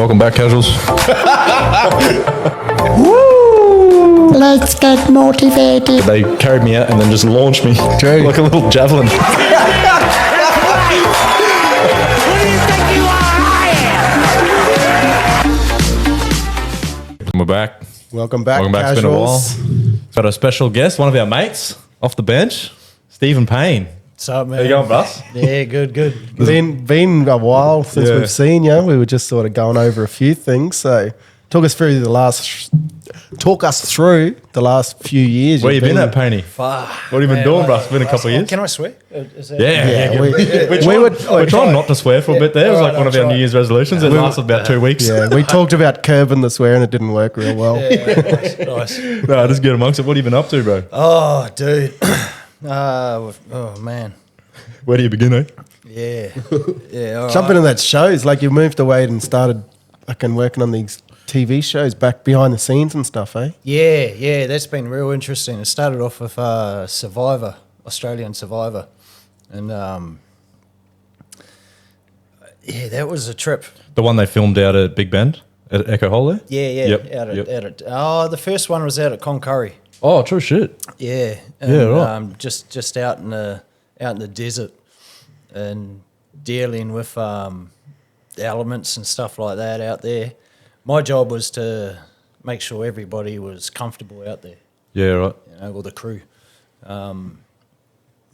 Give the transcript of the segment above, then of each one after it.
Welcome back, casuals. Woo! Let's get motivated. They carried me out and then just launched me like a little javelin. Who do you think you are? I am. We're back. Welcome back, Welcome back. It's been a while. casuals. Got a special guest, one of our mates off the bench, Stephen Payne. What's up, man? How you going, Russ? Yeah, good. Been a while since Yeah. we've seen you. We were just sort of going over a few things. So talk us through the last few years. Where you you've been at, Payney? Fuck. What have you been doing, Russ? It's been a couple of years. Can I swear? Is that Yeah. We're We're trying not to swear for a bit there. It was All like right, one of I'll our try. New Year's resolutions. It lasted about 2 weeks. Yeah, we talked about curbing the swear and it didn't work real well. Nice. No, just get amongst it. What have you been up to, bro? Oh, dude. Oh, man. Where do you begin, eh? Yeah. Yeah. All Jumping in that shows, like you moved away and started fucking working on these TV shows back behind the scenes and stuff, eh? Yeah. That's been real interesting. It started off with Survivor, Australian Survivor. And, yeah, that was a trip. The one they filmed out at Big Bend at Echo Hole there? Yeah. Yep, Out yep. at, the first one was out at Concurry. Oh, true shit. Yeah, Yeah, right. Just out in the desert and dealing with the elements and stuff like that out there. My job was to make sure everybody was comfortable out there, Yeah, right. or the crew.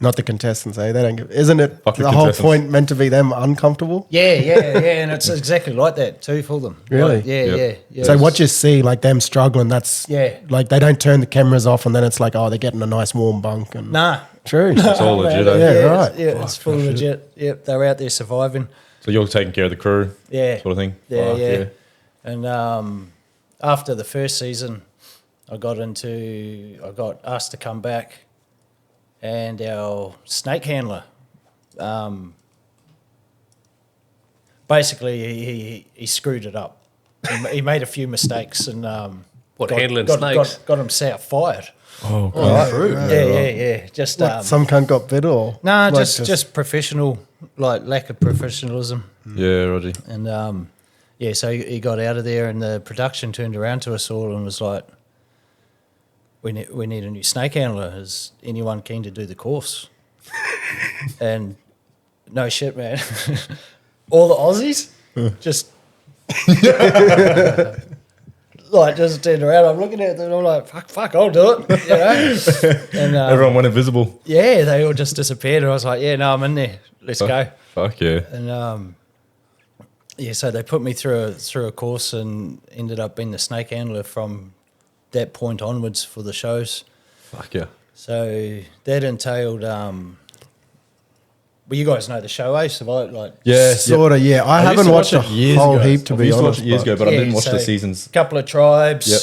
Not the contestants, eh? They don't give, isn't it Fuck the the whole contestants. point meant to be them uncomfortable? Yeah, and it's exactly like that too for them. Really? Like, yeah. So what you see, like them struggling, that's Yeah. like they don't turn the cameras off and then it's like, oh, they're getting a nice warm bunk and Nah. true. It's all legit, eh? Yeah, right. It's full legit. Yep, they're out there surviving. So you're taking care of the crew, Yeah. sort of thing? Yeah, Fuck, yeah. And after the first season, I got asked to come back, and our snake handler, basically he screwed it up. He made a few mistakes and handling snakes? got himself fired. Oh, God. Yeah. Just Some cunt got bit or nah, like just professional, like lack of professionalism. Yeah, Roger. And so he got out of there, and the production turned around to us all and was like, "We need a new snake handler. Is anyone keen to do the course?" And no shit, man, all the Aussies just like just turned around. I'm looking at them, and I'm like, "Fuck, I'll do it," you know. And Everyone went invisible. yeah, they all just disappeared, and I was like, "Yeah, no, I'm in there. Let's go." Fuck yeah. And so they put me through a course and ended up being the snake handler from that point onwards for the shows. Fuck yeah. So that entailed, well, you guys know the show, eh? Survive, like Yeah, sort of, yeah. I used haven't to watched watch a it years whole ago. heap to I be used to honest. watch it years ago, but I didn't watch the so seasons. Couple of tribes, Yep.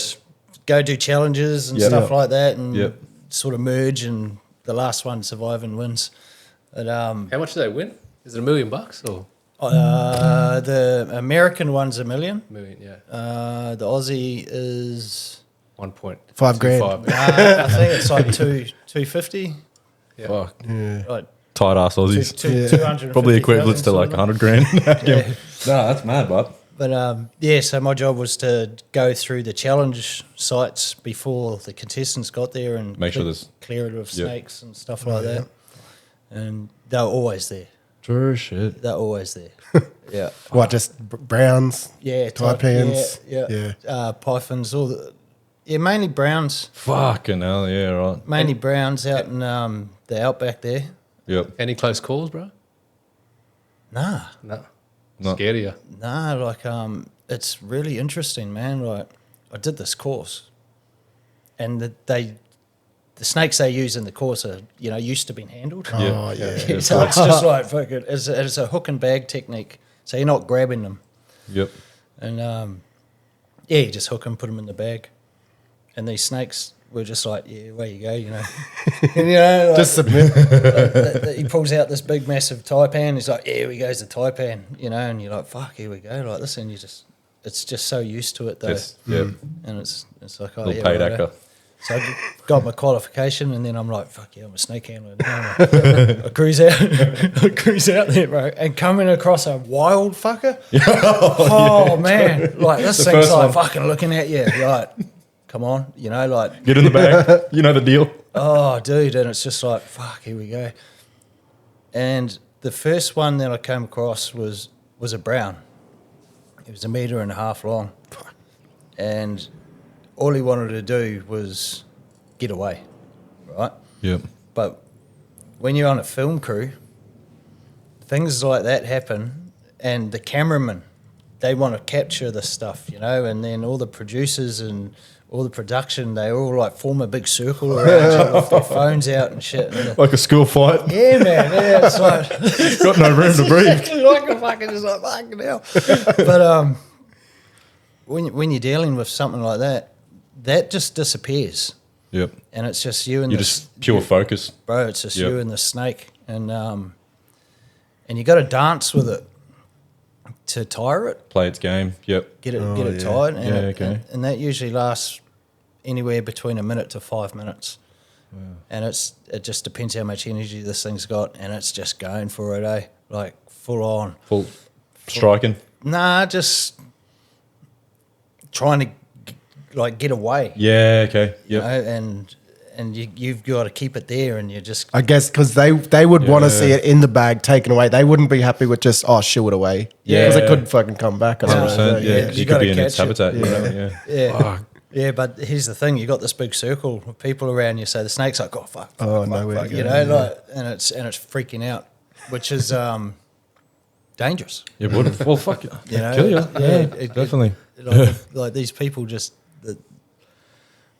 go do challenges and Yep. stuff like that, and Yep. sort of merge, and the last one survive and wins. But How much do they win? Is it $1 million or the American one's $1 million. $1 million? Yeah, The Aussie is 1.25. $5,000. I think it's like 250. Fuck. Like Tight ass Aussies. 250,000 Probably equivalent to like sort of. 100 grand. No, that's mad, bud. But so my job was to go through the challenge sites before the contestants got there and Make sure there's- clear it of Yep. snakes and stuff like that. And they were always there. True shit. They're always there. Yeah. What, just browns? Yeah. Taipans? Yeah. Pythons, mainly browns. Fucking hell, yeah, right. Mainly browns out in the outback there. Yep. Any close calls, bro? Nah. No. No. Scared of you? Nah, like it's really interesting, man. Like I did this course, and the snakes they use in the course are used to being handled. Oh, yeah. So it's just like fucking. It's a hook and bag technique. So you're not grabbing them, Yep. and you just hook them, put them in the bag, and these snakes were just like, yeah, away you go, And, like, Just submit. he pulls out this big massive taipan. He's like, yeah, here we goes the taipan, and you're like, fuck, here we go, like this, and it's just so used to it though, Yes. Yep. and it's like, oh, Little yeah, paid righto. actor. So I got my qualification, and then I'm like, fuck yeah, I'm a snake handler now. I cruise out, I cruise out there, bro, and coming across a wild fucker. Oh man, like this thing's first like one. fucking looking at you, like, come on, you know, like, Get in the bag. You know the deal. oh dude, and it's just like, fuck, here we go. And the first one that I came across was a brown. It was 1.5 meters long, and all he wanted to do was get away, right? Yep. But when you're on a film crew, things like that happen, and the cameramen, they want to capture the stuff, you know, and then all the producers and all the production, they all like form a big circle around you with their phones out and shit. And Like a school fight. yeah, man, yeah, it's like Got no room to breathe. exactly like a fucking, just like fucking hell. But when you're dealing with something like that, that just disappears, Yep. and it's just you and You're the just pure focus. bro. It's just Yep. you and the snake, and you got to dance with it to tire it, Play its game. Yep. get it tired, and, Yeah, it, okay. and that usually lasts anywhere between 1 minute to 5 minutes. And it just depends how much energy this thing's got, and it's just going for it, eh? Like full on. Full striking. Nah, just trying to like get away. Yeah, okay. You Yep. know, and you've got to keep it there, and you just I guess because they would want to Yeah. see it in the bag taken away. They wouldn't be happy with just shoo it away. Yeah. because it could fucking come back. I 100%. suppose, Yeah. Yeah, You you could gotta be in its catch it. habitat. You know? Yeah. yeah. But here's the thing: you got this big circle of people around you. So the snake's like, "Oh fuck, Oh, fuck, nowhere to fuck," go, you know, yeah. like, and it's freaking out, which is dangerous. It would. Well, fuck it. You know, Kill you. Yeah, it- definitely. like these people just they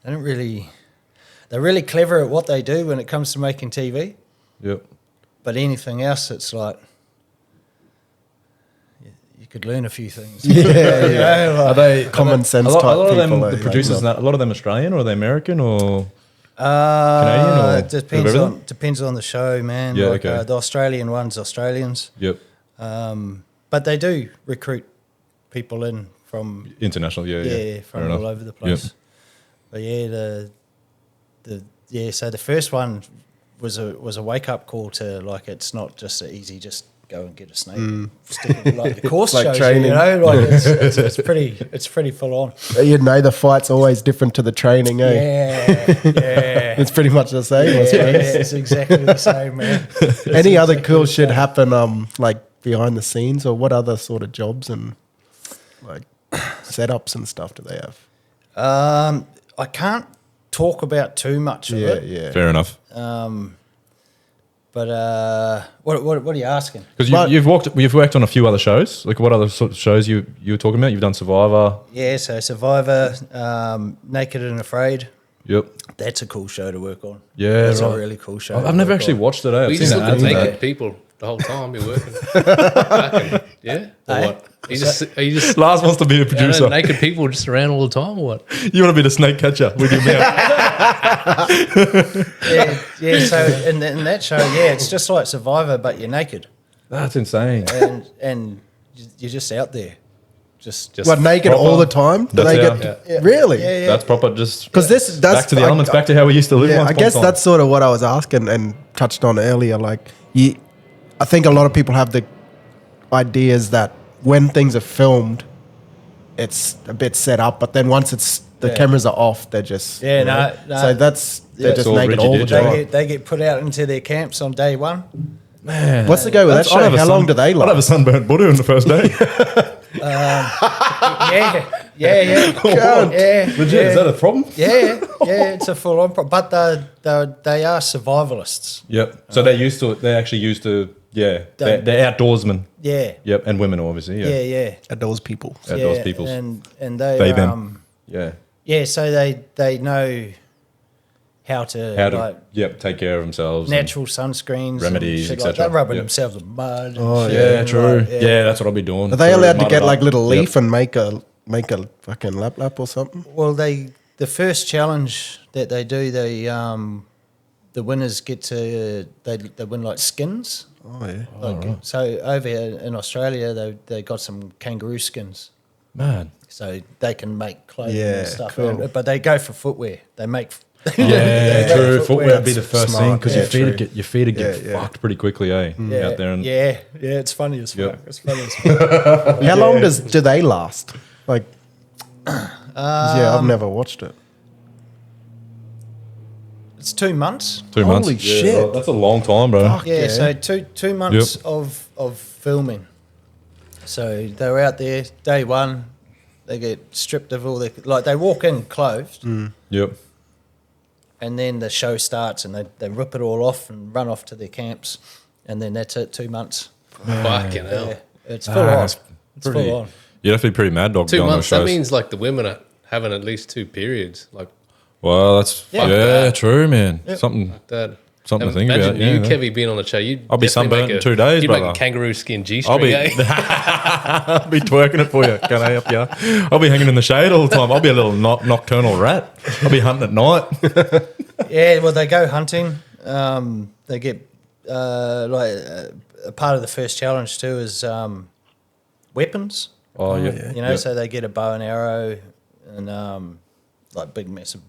don't really. They're really clever at what they do when it comes to making TV, Yep. but anything else, it's like you could learn a few things. Yeah, You know, like- Are they Common sense A lot, type a lot of them, people, the like, producers, like- and that, a lot of them Australian, or are they American, or Canadian, or it depends everything? depends on the show, man. Yeah, like, okay. the Australian ones, Australians, Yep. but they do recruit people in from International. Yeah. from Fair all enough. over the place. But yeah, so the first one was a wake up call to, like, it's not just an easy just go and get a snake, stick it, like the course Like shows training. you know, like it's pretty full on. You know, the fight's always different to the training, eh? Yeah. It's pretty much the same. I Yeah, suppose. it's exactly the same, man. Any other cool shit happen, like behind the scenes, or what other sort of jobs and like setups and stuff do they have? I can't talk about too much of Yeah, it. yeah. Fair enough. But what are you asking? Because But- you've worked on a few other shows. Like, what other sort of shows you were talking about? You've done Survivor. Yeah, so Survivor, Naked and Afraid. Yep. That's a cool show to work on. Yeah, That's right. a really cool show. I've to never work actually on. watched it. I've We seen just the look at ads and naked that. people the whole time you're working. Fucking, yeah? Or Eh? what? Are you just Lars wants to be a producer. naked people just around all the time or what? You want to be the snake catcher with your mouth. Yeah. So in that show, yeah, it's just like Survivor, but you're naked That's insane. and you're just out there. Just What, naked proper- all the time? Do That's they how- get really? yeah, yeah. That's proper. Just Because this that's back to the elements. Back to how we used to live. Yeah, once I guess upon a time. that's sort of what I was asking and touched on earlier. Like, I think a lot of people have the ideas that when things are filmed, it's a bit set up, but then once the Yeah. cameras are off, they're just Yeah, you know. no. So they're just It's all naked rigid all the digital. time. They get put out into their camps on day one. Man, What's the go with that I'd have show? a How long do they I'd have a last? sunburnt Buddha on the first day. Yeah. Yeah. Legit, is that a problem? Yeah, it's a full on. But they are survivalists. Yep. So they're used to it. They're actually used to. Yeah. They're outdoorsmen. Yeah, Yep. And women, obviously. Yeah. yeah. Outdoors people. Outdoors Yeah, peoples. and They, they them. Yeah. yeah. So they know how to How to like take care of themselves. natural sunscreens, remedies, and shit like etc. that, rubbing Yep. themselves in mud. Oh, and Yeah, shit, true. like, Yeah. That's what I'll be doing. Are they So allowed to mud get it like up. little Yep. leaf and make a fucking lap or something? Well, the first challenge that they do, the winners get to they win like skins. Oh yeah. Like, so over here in Australia, they got some kangaroo skins, Man. so they can make clothing Yeah, and stuff. cool. But they go for footwear. They make Yeah, true. Footwear would be the first Smart, thing because yeah, your feet would get Yeah, yeah. fucked pretty quickly, eh? Out there and yeah, it's funny as fuck. Yep. It's funny as fuck. How long do they last? Like, yeah, I've never watched it. It's 2 months. 2 months. Holy shit. right, that's a long time, bro. Fuck. Yeah, Okay. so two months Yep. of filming. So they were out there day one. They get stripped of all their they walk in clothed, Yep. and then the show starts, and they rip it all off and run off to their camps, and then that's it. 2 months. Fucking hell. Yeah, it's full on. that's It's full on. You'd have to be pretty mad dog. 2 going to months. That shows. means like the women are having at least 2 periods. Like Well, that's Yeah. true, man. Something. that. Something to think Imagine about, yeah, you, yeah. Kevy, being on the show. You'd I'll be definitely sunburnt make in 2 days, You'd make brother. a kangaroo skin I'll G-string, be, eh? I'll be twerking it for you. Can I help you? I'll be hanging in the shade all the time. I'll be a little nocturnal rat. I'll be hunting at night. Yeah, well, they go hunting. They get a part of the first challenge too is weapons. Oh, yeah. You know, so they get a bow and arrow and like big massive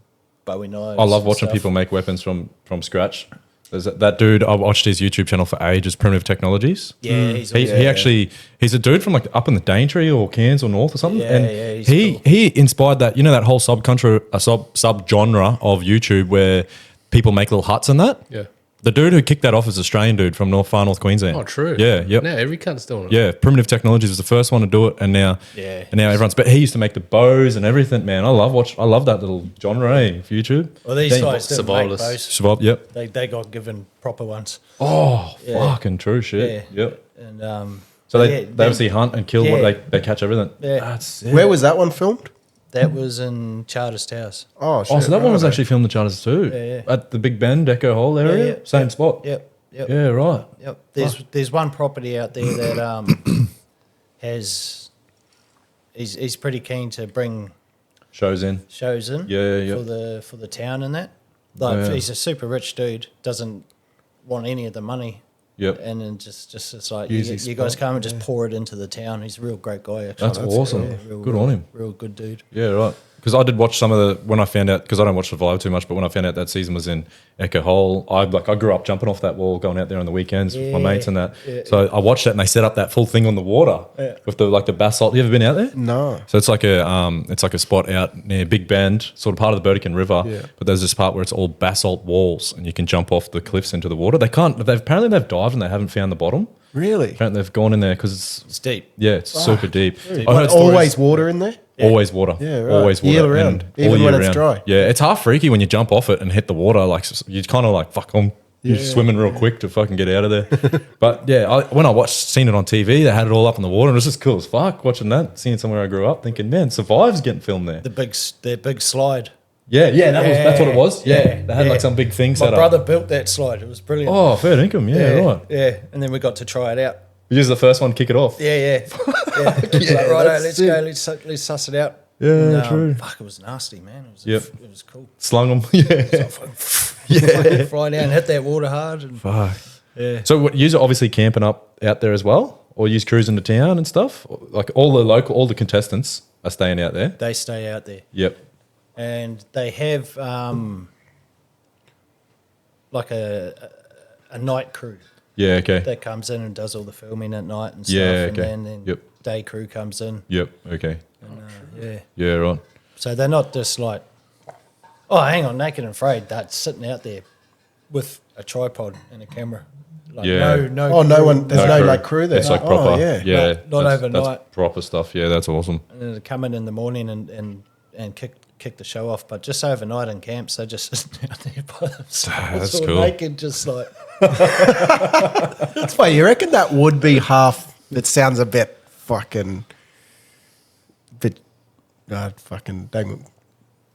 Bowie knives. I love and watching stuff. people make weapons from scratch. There's that dude, I watched his YouTube channel for ages, Primitive Technologies. Yeah, He's a dude from like up in the Daintree or Cairns or North or something. Yeah, and yeah, he's he cool. he inspired that, you know, that whole sub genre of YouTube where people make little huts and that. Yeah. The dude who kicked that off is an Australian dude from Far North Queensland. Oh, true. Yeah, yep. Now every cunt's doing it. Yeah, Primitive Technologies was the first one to do it, and now everyone's. But he used to make the bows and everything. Man, I love that little genre of YouTube. Well, these Then- guys didn't make Survivalists. bows. Survive. Yep. They got given proper ones. Oh, Yeah. fucking true shit. Yeah. Yep. And So they yeah, obviously hunt and kill Yeah. what they catch everything. Yeah. That's it. Where was that one filmed? that was in Charters Towers. Oh, shit. Oh, so that one was right. actually filmed in Charters too. Yeah, yeah. At the Big Bend Echo Hole area, Yeah, yeah. same spot. Yep. Yeah, right. Yep. There's one property out there that has he's pretty keen to bring Shows in. shows in Yeah. for the town and that. Like Yeah. he's a super rich dude, doesn't want any of the money. Yep. And then just it's like Easy you guys spot, come and just pour it into the town. He's a real great guy actually. That's awesome. Good on him. Real good dude. Yeah, right. Because I did watch some of the when I found out because I don't watch Survivor too much, but when I found out that season was in Echo Hole, I grew up jumping off that wall, going out there on the weekends with my Yeah, mates and that. yeah, So I watched that and they set up that full thing on the water with the basalt. You ever been out there? No. So it's like a spot out near Big Bend, sort of part of the Burdekin River. Yeah. But there's this part where it's all basalt walls and you can jump off the cliffs into the water. Apparently they've dived and they haven't found the bottom. Really? Apparently they've gone in there because It's deep. it's super deep. I But heard always stories- water in there? Always water. Yeah, right. Always water. Year round, and even all when year it's round. dry. Yeah, it's half freaky when you jump off it and hit the water. Like you kind of like fuck on. You're swimming real quick to fucking get out of there. But yeah, when I seen it on TV, they had it all up in the water, and it was just cool as fuck watching that. Seeing somewhere I grew up, thinking, man, Survive's getting filmed there. The big slide. Yeah, that's what it was. Yeah, Yeah, they had yeah. like some big thing My set brother up. built that slide. It was brilliant. Oh, fair income. Yeah, right. Yeah, and then we got to try it out. You was the first one to kick it off. Yeah. yeah. Like, righto, let's go. Let's suss it out. Yeah, And, true. Fuck, it was nasty, man. It was Yep. it was cool. Slung them. Yeah. Fly down, hit that water hard, and Fuck. yeah. So what, you're obviously camping up out there as well, or you're cruising to town and stuff. Like all the contestants are staying out there. They stay out there, Yep. and they have like a night crew Yeah. Okay. that comes in and does all the filming at night and stuff. Yeah, And okay. then Yep. day crew comes in. Yep. Okay. Yeah. Yeah. Right. So they're not just like, oh, hang on, naked and afraid. That's sitting out there with a tripod and a camera. Like Yeah. no. Oh, no crew. one. There's no crew. like crew there. It's like Oh, proper. yeah. Yeah. Not that's overnight. proper stuff. Yeah. That's awesome. And then they come in the morning and kick the show off. But just overnight in camps, they're just sitting out there by themselves, That's all cool. naked, just like. That's why you reckon that would be half. It sounds a bit fucking. Fucking dang.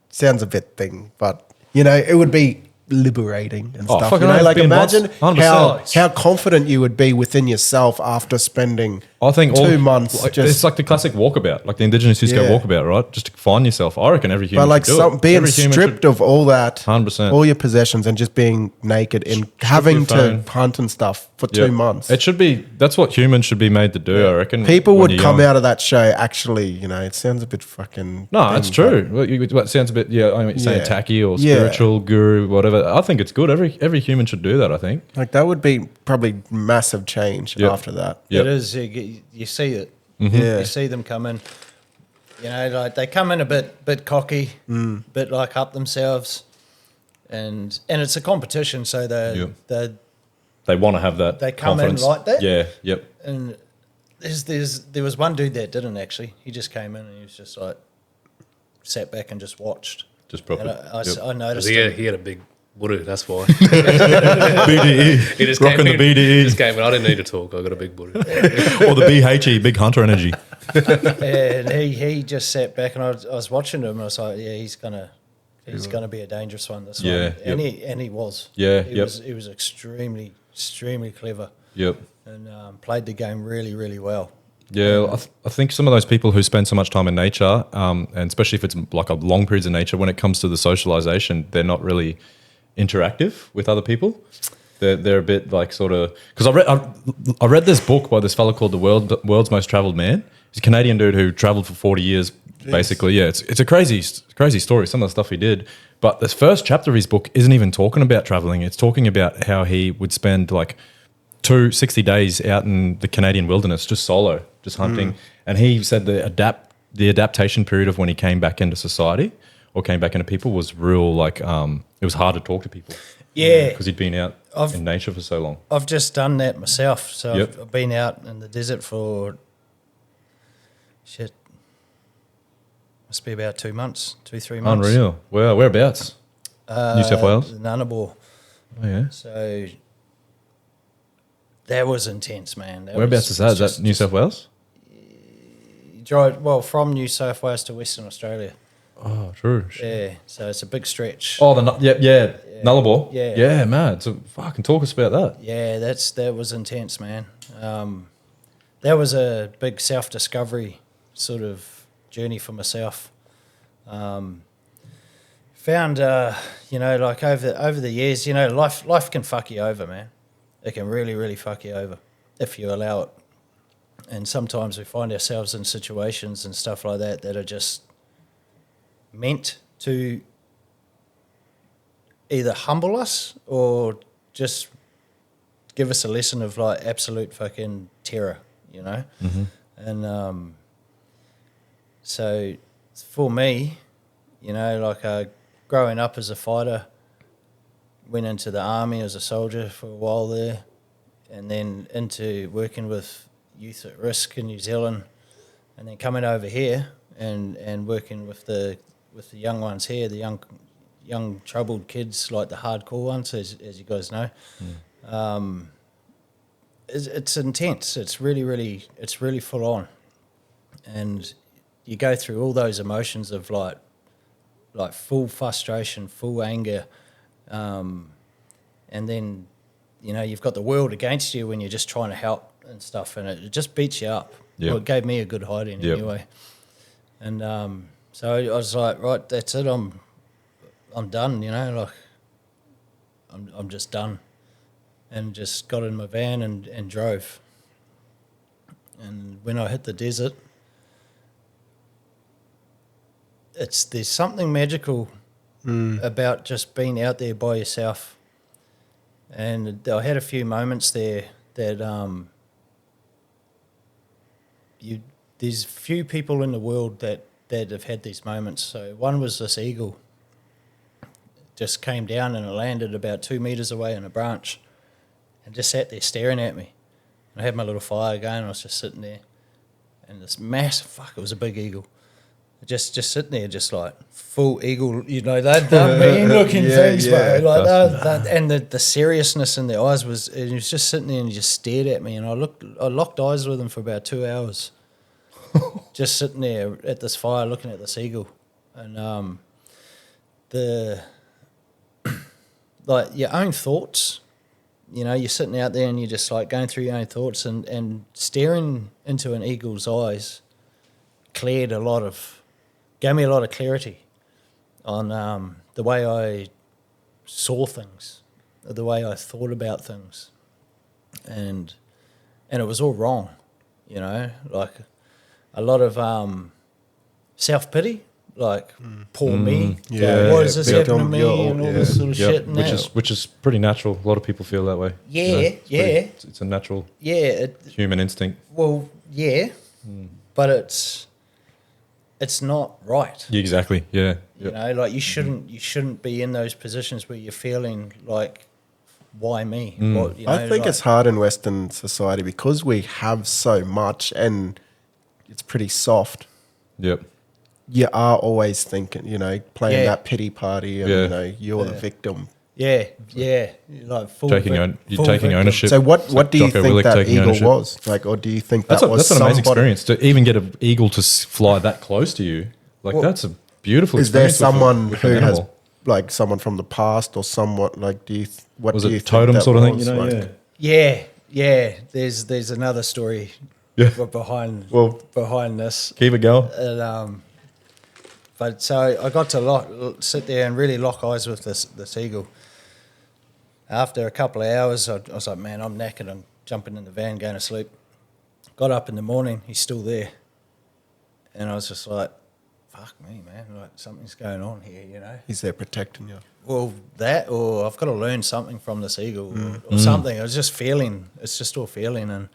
Sounds a bit thing, but you know it would be liberating and Oh, stuff. fucking You know, right, like being lost, imagine 100%. how confident you would be within yourself after spending I think 2 months. Like, just it's like the classic walkabout, like the Indigenous Cisco Yeah. walkabout, right? Just to find yourself. I reckon every human but like should do it. being Every human stripped should- of all that, 100%. all your possessions, and just being naked and having your to phone. hunt and stuff for Yeah. 2 months. It should be. That's what humans should be made to do. I reckon. People when would you're come young. out of that show actually, you know, it sounds a bit fucking. No, thing, that's true. What sounds a bit, yeah. I mean, you're saying Yeah. tacky or Yeah. spiritual guru, whatever. I think it's good. Every human should do that. I think. but, like that would be probably massive change Yep. after that. Yep. It is. You see it. Yeah. You see them come in. You know, like they come in a bit cocky, bit like up themselves, and it's a competition. So They want to have that. They come in confidence. like that? Yeah. Yep. and there was one dude that didn't actually. He just came in and he was just like sat back and just watched. Just proper. And I Yep. noticed. He had a big buru, that's why. BDE. He just Rocking came the in, BDE. He just came in. I didn't need to talk. I got a big buru. Or the BHE, big hunter energy. And he just sat back and I was watching him and I was like, yeah, he's gonna be a dangerous one this Yeah, one. yep. And he was. Yeah, He yep. was extremely clever Yep. and played the game really, really well. Yeah, I think some of those people who spend so much time in nature, and especially if it's like a long periods in nature, when it comes to the socialization, they're not really interactive with other people. They're a bit like sort of because I read this book by this fellow called the world's most traveled man. He's a Canadian dude who traveled for 40 years, basically. Yeah, it's a crazy story. Some of the stuff he did, but this first chapter of his book isn't even talking about traveling. It's talking about how he would spend like 60 days out in the Canadian wilderness, just solo, just hunting. And he said the adaptation period of when he came back into society or came back into people was real, like, it was hard to talk to people. Yeah. Because he'd been out in nature for so long. I've just done that myself. So Yep. I've been out in the desert for must be about 2 months, 3 months. Unreal. Wow, whereabouts? New South Wales? Nunnabor. Oh, yeah. So that was intense, man. Whereabouts is that? Is that New South Wales? From New South Wales to Western Australia. Oh, true. Yeah, so it's a big stretch. Oh, Nullarbor. Yeah. Yeah, mad. So fucking talk us about that. Yeah, that was intense, man. That was a big self-discovery sort of journey for myself. Found, like over the years, life can fuck you over, man. It can really, really fuck you over if you allow it. And sometimes we find ourselves in situations and stuff like that that are just meant to either humble us or just give us a lesson of like absolute fucking terror, you know? Mm-hmm. And so for me, growing up as a fighter, went into the army as a soldier for a while there, and then into working with youth at risk in New Zealand, and then coming over here and working with the young ones here, the young troubled kids, like the hardcore ones, as you guys know. It's intense. It's really full on, and you go through all those emotions of like full frustration, full anger, and then you've got the world against you when you're just trying to help and stuff, and it just beats you up. Yep. Well, it gave me a good hiding Yep. anyway, and so I was like, right, that's it. I'm done. I'm just done, and just got in my van and drove. And when I hit the desert, there's something magical about just being out there by yourself. And I had a few moments there that there's few people in the world that have had these moments. So one was this eagle. Just came down and it landed about 2 meters away in a branch and just sat there staring at me. And I had my little fire going and I was just sitting there. And this massive, it was a big eagle. Just sitting there, just like full eagle, they're mean looking things, yeah. bro. Like and the seriousness in their eyes he was just sitting there and he just stared at me. And I locked eyes with him for about 2 hours. Just sitting there at this fire looking at this eagle. And like your own thoughts. You know, you're sitting out there and you're just like going through your own thoughts and staring into an eagle's eyes gave me a lot of clarity on the way I saw things, the way I thought about things, and it was all wrong, you know, like a lot of self-pity, like poor me, Yeah. why does this happen to Victim, me, you're- and all yeah. this sort of Yep, shit. And which is pretty natural. A lot of people feel that way. Yeah, It's yeah. it's a natural yeah, human instinct. well, yeah, but it's not right. Yeah, exactly. Yeah. You know, like you shouldn't be in those positions where you're feeling like, why me? What, you know, I think like- it's hard in Western society because we have so much and it's pretty soft. Yep. You are always thinking, you know, playing Yeah. that pity party and, Yeah. you know, you're the victim. Yeah, like full You're taking victim. ownership. So what do you Jocko think Willink that taking eagle ownership. was? Like, or do you think That's that was an amazing somebody- experience to even get an eagle to fly that close to you. Like Well, that's a beautiful. Is there experience with someone with who an has, animal. like, someone from the past or somewhat, like, what Was do you it think totem that sort of thing? was? You know, Like, yeah. Yeah. There's another story Yeah. behind Well- behind this. Keep it going. But so I got to sit there and really lock eyes with this eagle. After a couple of hours, I was like, man, I'm knackered. I'm jumping in the van, going to sleep. Got up in the morning, he's still there. And I was just like, fuck me, man, like something's going on here, you know? he's there protecting you. Well, that, or I've got to learn something from this eagle or something. I was just feeling, it's just all feeling. And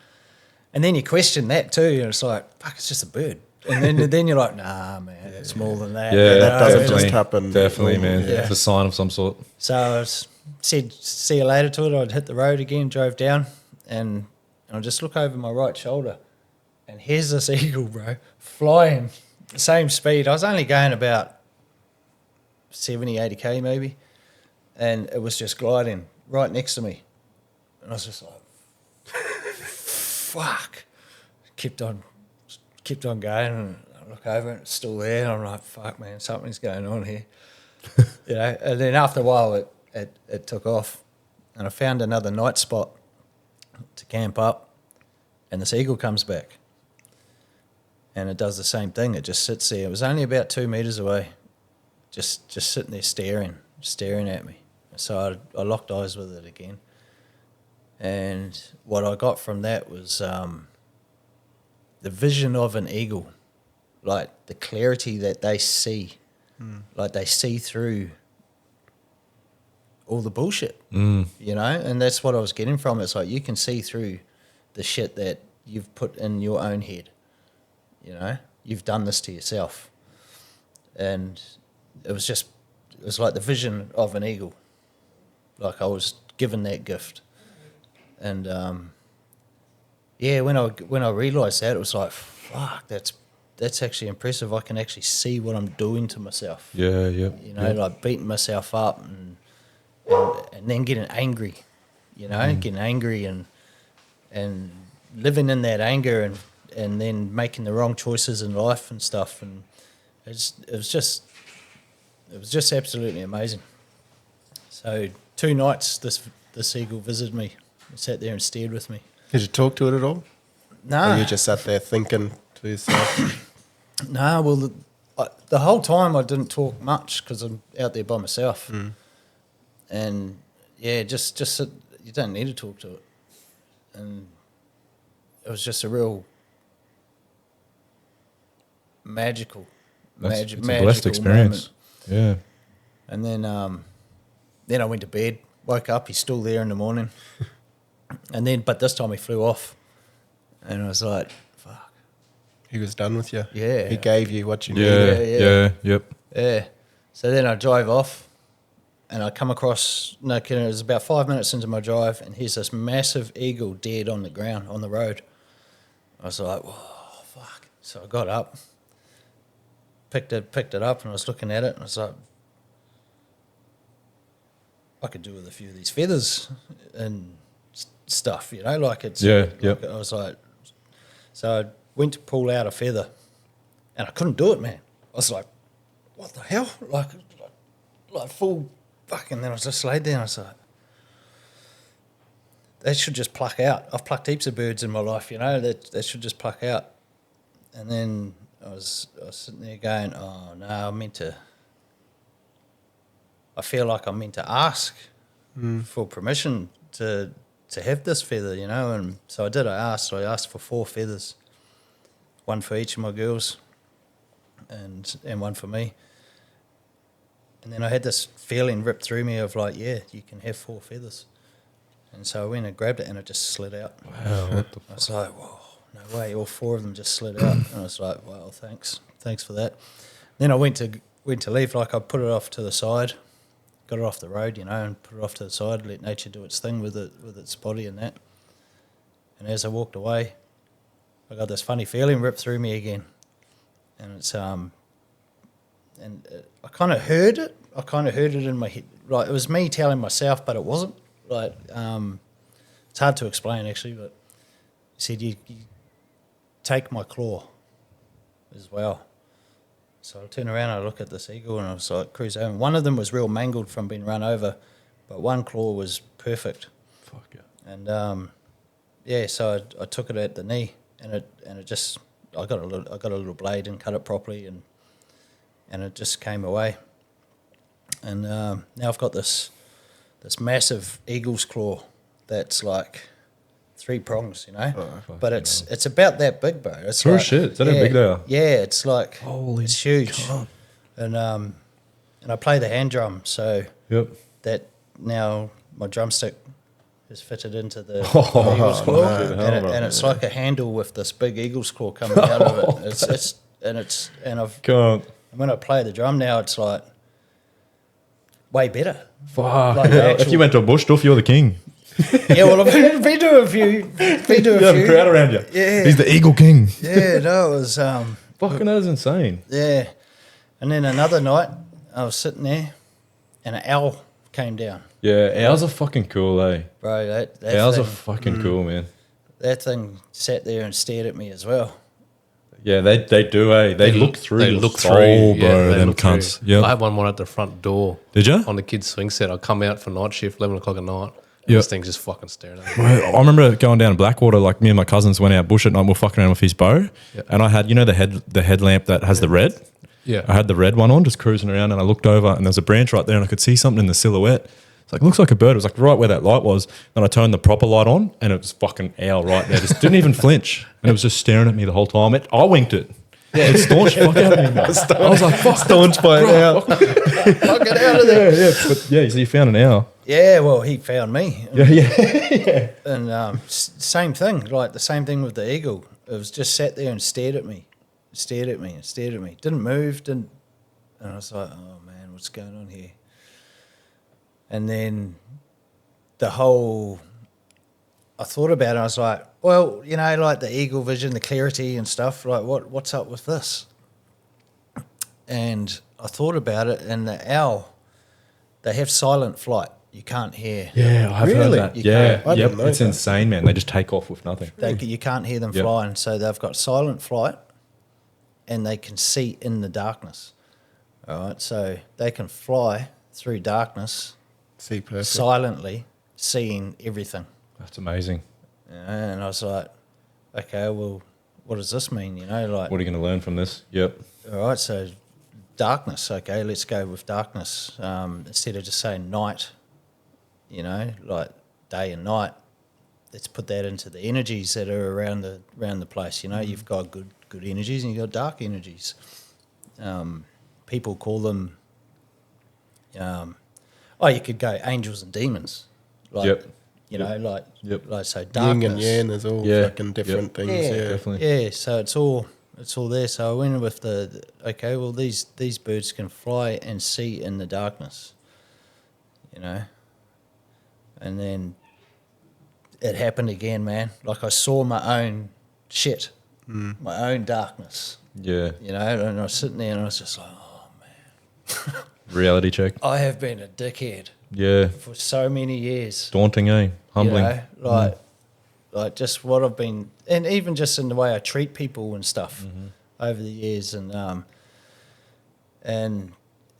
then you question that too, and it's like, fuck, it's just a bird. And then you're like, nah, man, it's more than that. Yeah, you that know? doesn't definitely, just happen. Definitely, man. Yeah. It's a sign of some sort. So I said, see you later to it. I'd hit the road again, drove down, and I just look over my right shoulder, and here's this eagle, bro, flying the same speed. I was only going about 70, 80K maybe, and it was just gliding right next to me. And I was just like, fuck. Kept on going, and I look over and it's still there, and I'm like, fuck, man, something's going on here. You know, and then after a while it took off, and I found another night spot to camp up, and this eagle comes back, and it does the same thing. It just sits there. It was only about 2 meters away, just sitting there staring at me. So I locked eyes with it again, and what I got from that was the vision of an eagle, like the clarity that they see, like they see through all the bullshit, you know? And that's what I was getting from it. It's like you can see through the shit that you've put in your own head, you know? You've done this to yourself. And it was like the vision of an eagle. Like I was given that gift. And yeah, when I realised that, it was like, fuck, that's actually impressive. I can actually see what I'm doing to myself. Yeah, yeah. You know, like beating myself up and then getting angry, you know, getting angry and living in that anger and then making the wrong choices in life and stuff. And it was just absolutely amazing. So 2 nights this eagle visited me, sat there and stared with me. Did you talk to it at all? No, Or you just sat there thinking to yourself? no. Well, the whole time I didn't talk much because I'm out there by myself, and yeah, just sit, you don't need to talk to it, and it was just a real magical, It's a magical blessed experience. moment. Yeah. And then I went to bed, woke up, he's still there in the morning. But this time he flew off. And I was like, fuck. He was done with you. Yeah. He gave you what you Yeah, needed. yeah, yep. Yeah. So then I drive off and I come across, it was about 5 minutes into my drive, and here's this massive eagle dead on the ground, on the road. I was like, whoa, fuck. So I got up, picked it up, and I was looking at it, and I was like, I could do with a few of these feathers and stuff, you know, like it's. Yeah, yep. I was like, so I went to pull out a feather, and I couldn't do it, man. I was like, what the hell? Like full fuck, and then I just laid there and I was like, they should just pluck out. I've plucked heaps of birds in my life, you know, that should just pluck out. And then I was sitting there going, oh no, I feel like I'm meant to ask for permission to have this feather, you know. And so I did. I asked for 4 feathers, one for each of my girls, and one for me. And then I had this feeling ripped through me of like, yeah, you can have 4 feathers. And so I went and grabbed it, and it just slid out. Wow, what the I was like, whoa, no way! All 4 of them just slid out, and I was like, well, thanks for that. Then I went to leave, like I put it off to the side, got it off the road, you know, and put it off to the side, let nature do its thing with its body and that. And as I walked away, I got this funny feeling ripped through me again, and it's I kind of heard it. I kind of heard it in my head, like it was me telling myself, but it wasn't. Like it's hard to explain actually, but he said you take my claw as well. So I turn around and I look at this eagle and I was like, cruise over. One of them was real mangled from being run over, but one claw was perfect. fuck yeah. And so I took it at the knee, and it just I got a little blade and cut it properly, and it just came away. And now I've got this massive eagle's claw that's like 3 prongs, you know. But it's about that big, bro. It's Oh, like, shit. Is that how big they are? Yeah, it's like Holy it's huge. God. And I play the hand drum, so Yep. that now my drumstick is fitted into the Oh, eagle's claw, fucking hell, and, bro. and it's like a handle with this big eagle's claw coming out of it. Can't. When I play the drum now, it's like way better. Fuck. Like the Yeah, if actual- you went to a bush stuff, you're the king. Yeah, well, I've been to a few. You have a crowd around you. Yeah. He's the eagle king. Yeah, no, it was Fucking that is insane. yeah. And then another night, I was sitting there, and an owl came down. Yeah, owls are fucking cool, eh? Bro, that Owls thing, are fucking cool, man. that thing sat there and stared at me as well. Yeah, they do, eh? They look through. They your look soul, through, bro. they Them look through. cunts. Yeah. I had one at the front door. Did you? On the kids' swing set. I'd come out for night shift, 11 o'clock at night. Yep. This thing's just fucking staring at me. I remember going down Blackwater, like me and my cousins went out bush at night, we were fucking around with his bow. Yeah. And I had, you know, the headlamp that has the red? Yeah. I had the red one on, just cruising around, and I looked over and there was a branch right there and I could see something in the silhouette. It's like, looks like a bird. It was like right where that light was. Then I turned the proper light on and it was fucking owl right there. Just didn't even flinch. And it was just staring at me the whole time. I winked it. Yeah, it staunched fuck out of me, mate. I was like, fuck, Staunched by an owl. Fuck it out of there. yeah. But yeah, so you found an owl. Yeah, well, he found me. Yeah. And same thing, like the same thing with the eagle. It was just sat there and stared at me. Didn't move, and I was like, oh man, what's going on here? And then I thought about it, I was like, well, you know, like the eagle vision, the clarity and stuff, like what's up with this? And I thought about it, and the owl, they have silent flight. You can't hear. Yeah, I've Really? heard that. You Yeah, can't. I yep. didn't know It's that. insane, man. They just take off with nothing. You can't hear them Yep. flying, so they've got silent flight, and they can see in the darkness. All right, so they can fly through darkness See, perfect. silently, seeing everything. That's amazing. You know, and I was like, okay, well, what does this mean? You know, like, What are you going to learn from this? Yep. all right, so darkness. Okay, let's go with darkness instead of just saying night. You know, like day and night. Let's put that into the energies that are around the place. You know, you've got good energies and you've got dark energies. People call them. You could go angels and demons. Like, Yep. You know, like Yep. like so Yin darkness. and yang is all Yeah. fucking different things. Yeah, Yeah. Definitely. Yeah, so it's all there. So I went with okay, well these birds can fly and see in the darkness. You know. And then it happened again, man. Like I saw my own shit, my own darkness. Yeah. You know, and I was sitting there and I was just like, oh man, Reality check. I have been a dickhead Yeah. for so many years. Daunting, eh? Humbling. You know, like just what I've been, and even just in the way I treat people and stuff over the years, and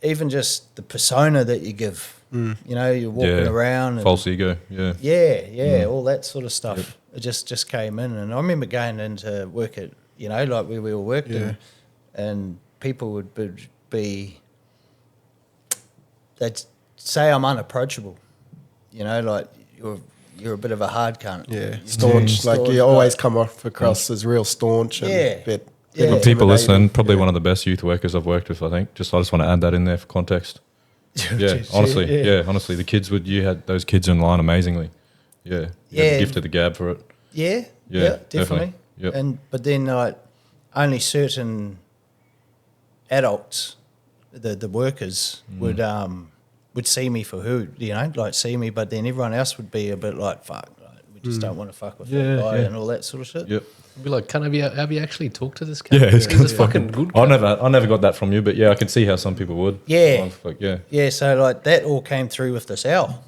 even just the persona that you give. You know, you're walking around. And, false ego. Yeah. Yeah, all that sort of stuff. It just came in, and I remember going into work at, you know, like where we all worked, and people would be, they'd say I'm unapproachable. You know, like you're a bit of a hard cunt. Yeah, staunch. Like you always come off across as real staunch and bit. Yeah. For people listening, probably one of the best youth workers I've worked with, I think. I just want to add that in there for context. Yeah, honestly, the kids you had those kids in line amazingly. Yeah. You had the gift of the gab for it. Yeah, definitely. Yep. But then like only certain adults, the workers would see me for who, you know, like see me, but then everyone else would be a bit like, fuck, like, we just don't want to fuck with that guy and all that sort of shit. Yep. Be like, have you actually talked to this guy? Yeah, it's He's a fucking good guy. I never got that from you, but yeah, I can see how some people would. Yeah. Yeah. So like that all came through with this owl.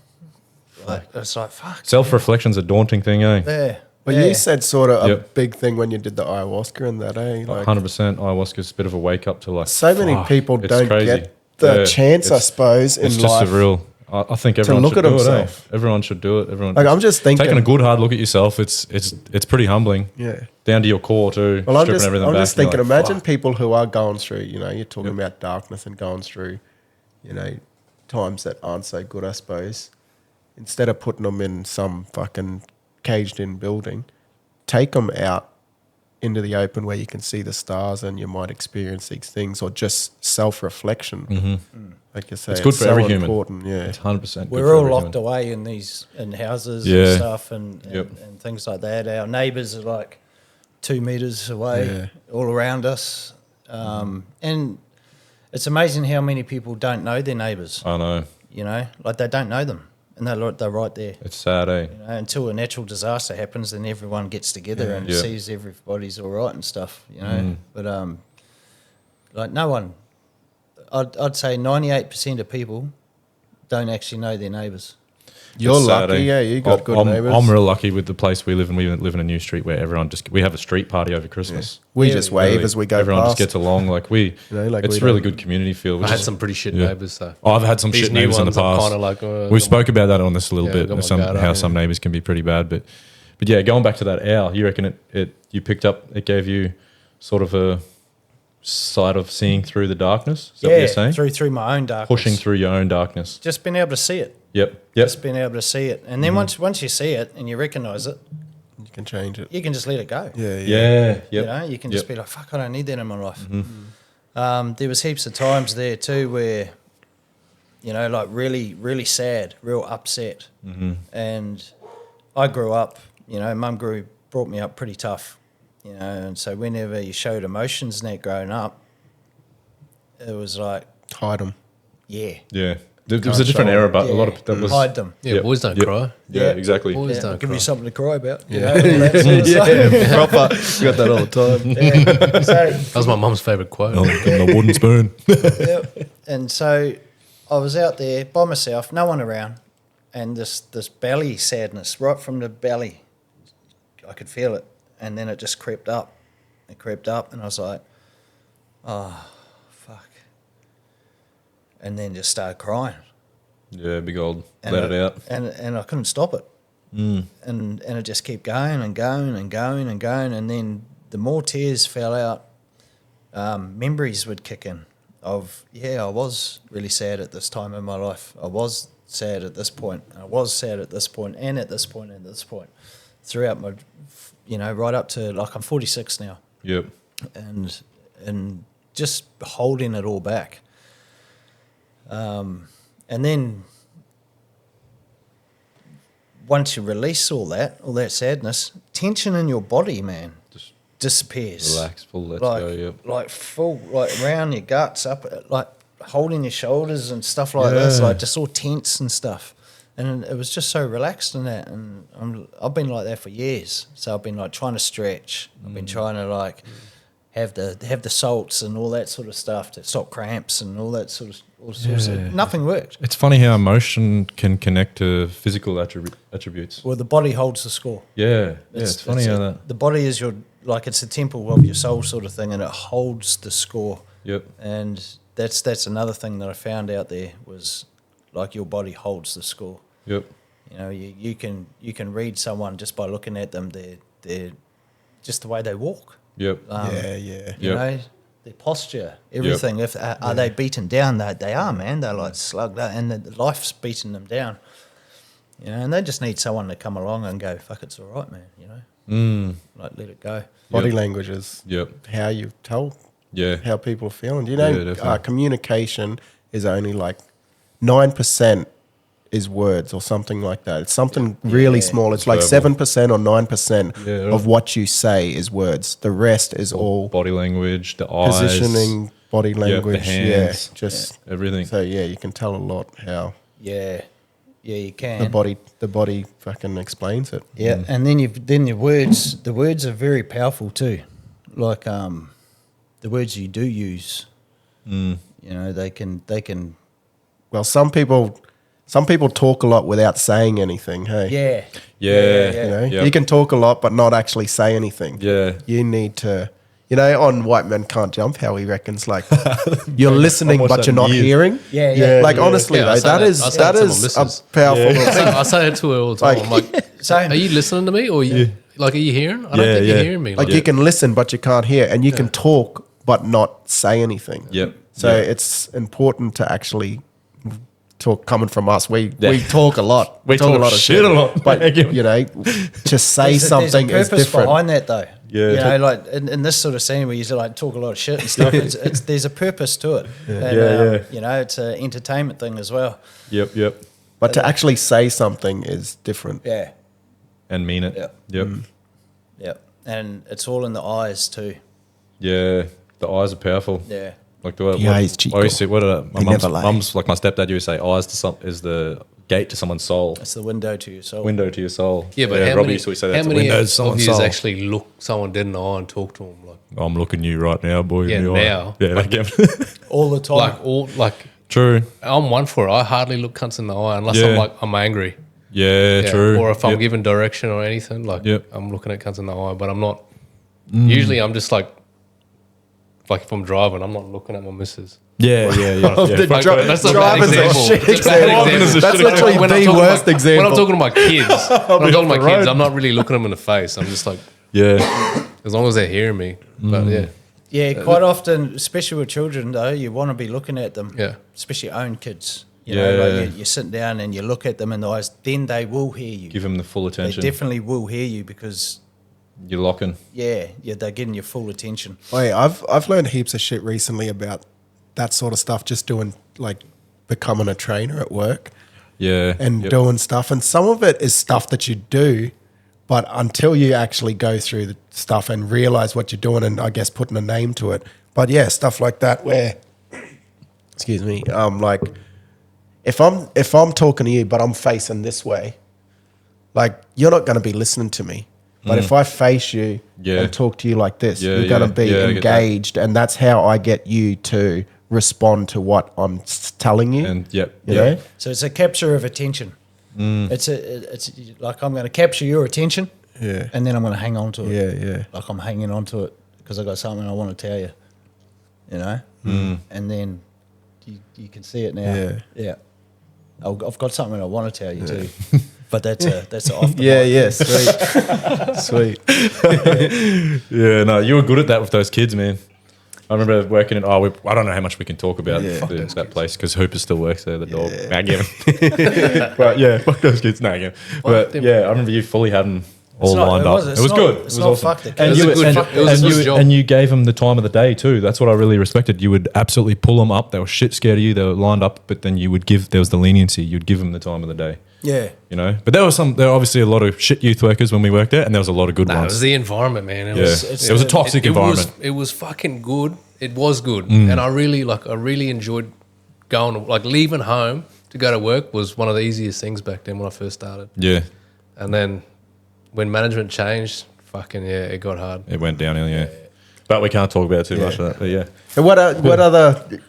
Like it's like fuck. Self-reflection's a daunting thing, eh? Yeah. But yeah. you said sort of a big thing when you did the ayahuasca and that, eh? Like 100%. Ayahuasca's a bit of a wake up to like. so many people it's don't crazy. get the chance, I suppose, in It's just life. surreal. I think everyone look should at do himself. it. Eh? Everyone should do it. Everyone. Like I'm just thinking, taking a good hard look at yourself. It's pretty humbling. Yeah. Down to your core too. Well, I'm stripping just everything I'm back. just and you're thinking. like, Imagine fuck. people who are going through. You know, you're talking about darkness and going through, you know, times that aren't so good. I suppose instead of putting them in some fucking caged-in building, take them out into the open where you can see the stars and you might experience these things, or just self-reflection. Like you say, It's good for every human. important. Yeah, It's 100%. We're all locked away in houses and stuff and things like that. Our neighbours are like 2 meters away, all around us, and it's amazing how many people don't know their neighbours. I know. You know, like they don't know them, and they're right there. It's sad, eh? You know, until a natural disaster happens, then everyone gets together and sees everybody's all right and stuff. You know, but like no one. I'd say 98% of people don't actually know their neighbours. you're It's sad, lucky. eh? Yeah, you got good neighbours. I'm real lucky with the place we live in. We live in a new street where everyone we have a street party over Christmas. we just wave Really, as we go everyone past. just gets along. Like You know, like it's we a really don't- good community feel. I which had is- some pretty shit yeah. neighbours though. Oh, I've had some These shit new neighbours in the ones, I'm past. kinda like, we spoke about that on this a little Yeah, bit. got my Some guard how up, some neighbours can be pretty bad, but yeah, going back to that owl, you reckon it picked up? It gave you sort of a sight of seeing through the darkness. Is that what you're saying? through my own darkness. Pushing through your own darkness. Just being able to see it. Yep. Just being able to see it, and then once you see it and you recognise it, You can change it. you can just let it go. Yeah, Yeah. Yep. You know, you can just be like, fuck, I don't need that in my life. There was heaps of times there too where, you know, like really, really sad, real upset. And I grew up, you know, mum brought me up pretty tough, you know, and so whenever you showed emotions and that growing up, it was like, hide them. yeah. Yeah. There was a different era, but a lot of that was hide them. Yeah, boys don't cry. Yeah, exactly. Boys Yeah, don't give cry. you something to cry about. You know, all that sort of stuff. Proper. We got that all the time. Yeah. So, That was my mum's favourite quote. The wooden spoon. Yep. And so I was out there by myself, no one around, and this belly sadness right from the belly, I could feel it, and then it just crept up. It crept up, and I was like, oh, fuck. And then just started crying. Yeah, big old And let it out. And I couldn't stop it. And it just kept going and going and going and going, and then the more tears fell out, memories would kick in of, I was really sad at this time in my life. I was sad at this point. I was sad at this point and at this point and this point. Throughout my, you know, right up to, like, I'm 46 now. Yep. And just holding it all back. And then once you release all that sadness, tension in your body, man, Just disappears. relax, full let's like, go, yep. Like full, like around your guts, up, like holding your shoulders and stuff like this, Yeah. like just all tense and stuff. And it was just so relaxed in that. And I've been like that for years. So I've been like trying to stretch. I've been trying to like have the salts and all that sort of stuff to stop cramps and all that sort of nothing worked. It's funny how emotion can connect to physical attributes. Well, the body holds the score. Yeah, it's funny how that. The body is it's the temple of your soul sort of thing, and it holds the score. Yep. And that's another thing that I found out there was like your body holds the score. Yep. You know, you can read someone just by looking at them. They're just the way they walk. Yep. You know, their posture, everything. If are they beaten down? They are, man. They're like slugged out, and the life's beating them down. You know, and they just need someone to come along and go, "Fuck, it's all right, man." You know, like let it go. Body language is how you tell how people are feeling. Do you know, communication is only like 9% is words or something like that. It's something really small. It's like 7% or 9% of what you say is words. The rest is all body language, the eyes, positioning, body language, the hands, just everything. So you can tell a lot how you can. the body fucking explains it. Yeah, and then your words. The words are very powerful too. Like the words you do use. You know, they can. Well, some people talk a lot without saying anything. Hey. Yeah. You can talk a lot but not actually say anything. Yeah. You need to. You know, on White Men Can't Jump, how he reckons like you're listening but you're not hearing. Yeah. Like honestly, though, that is a powerful thing. I say it to her all the time. I'm like, Same. are you listening to me, or are you hearing? I don't think you're hearing me. Like you can listen but you can't hear, and you can talk but not say anything. Yep. So it's important to actually talk. Coming from us, we talk a lot. We talk a lot of shit a lot. But you know, to say something there's a is purpose different. behind that, though. Yeah. You know, like in this sort of scene where you like talk a lot of shit and stuff. It's there's a purpose to it. And, you know, it's an entertainment thing as well. Yep. But to actually say something is different. Yeah. And mean it. Yep. Yep. And it's all in the eyes too. Yeah. The eyes are powerful. Yeah. Like the eyes, Chico. I always say, my They never lie. mum's like my stepdad used to say, eyes is the gate to someone's soul. It's the window to your soul. Window to your soul. Yeah, but how Robbie many, used to say how that's a many window to of someone's you soul. actually look someone dead in the eye and talk to them? Like, I'm looking at you right now, boy. Yeah, in the eye. now. Yeah, like, All the time. true. I'm one for it. I hardly look cunts in the eye unless I'm angry. Yeah, true. Or if I'm given direction or anything, I'm looking at cunts in the eye, but I'm not. Usually I'm just like if I'm driving, I'm not looking at my missus. Yeah. That's a bad Driving's a example. shit It's a bad example. example. That's literally When I'm the talking worst about- example. When I'm talking to my kids, off the road. I'm not really looking them in the face. I'm just like, Yeah. as long as they're hearing me. But Yeah, quite often, especially with children, though, you want to be looking at them. Yeah. Especially your own kids. You know, like you're sitting down and you look at them in the eyes, then they will hear you. Give them the full They attention. definitely will hear you because, You're locking. they're getting your full attention. Hey, I've learned heaps of shit recently about that sort of stuff. Just doing like becoming a trainer at work Yeah. and doing stuff, and some of it is stuff that you do, but until you actually go through the stuff and realize what you're doing, and I guess putting a name to it. But yeah, stuff like that where, excuse me, like if I'm talking to you but I'm facing this way, like you're not going to be listening to me. But if I face you and talk to you like this, you're going to be engaged, and that's how I get you to respond to what I'm telling you. And you know? So it's a capture of attention. It's like I'm going to capture your attention, and then I'm going to hang on to it. Yeah. Like I'm hanging on to it because I got something I want to tell you. You know, and then you can see it now. Yeah. I've got something I want to tell you too, but that's off the mic. Sweet. Yeah, no, you were good at that with those kids, man. I remember working at, I don't know how much we can talk about that place because Hooper still works there, the dog. Nah, give him. But yeah, fuck those kids. No, again. But yeah, I remember you fully had them all lined up. It was good. It was awesome. Fuck the kids. And It was you gave them the time of the day too. That's what I really respected. You would absolutely pull them up. They were shit scared of you. They were lined up, but then there was the leniency. You'd give them the time of the day. Yeah. You know, but there were obviously a lot of shit youth workers when we worked there, and there was a lot of good it ones. was the environment, man. It It was a toxic environment. It was fucking good. It was good, and I really enjoyed going. Like leaving home to go to work was one of the easiest things back then when I first started. Yeah, And then when management changed, it got hard. it went downhill. Yeah, But we can't talk about too much of that. But yeah. And what other?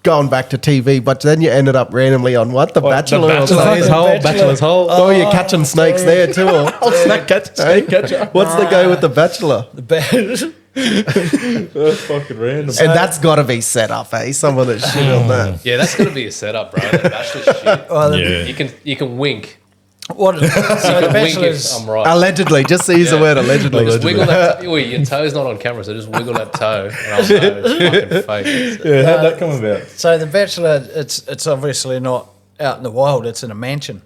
Going back to TV, but then you ended up randomly on what? The Bachelor? or something? Bachelor's hole. Oh, you're catching snakes there too. Or? Snake catcher. What's the go with the Bachelor? The bad. That's fucking random. And that's got to be set up, eh? Someone that shit on that. Yeah, that's gonna be a setup, bro. That bachelor shit. Oh, Yeah. You can wink. What? So the Wink Bachelor's. if I'm right. Allegedly, just to use the word allegedly. Just wiggle that. Wait, your toe's not on camera, so just wiggle that toe, and I'll know it's fucking fake. Yeah, how'd that come about? So the Bachelor, it's obviously not out in the wild. It's in a mansion.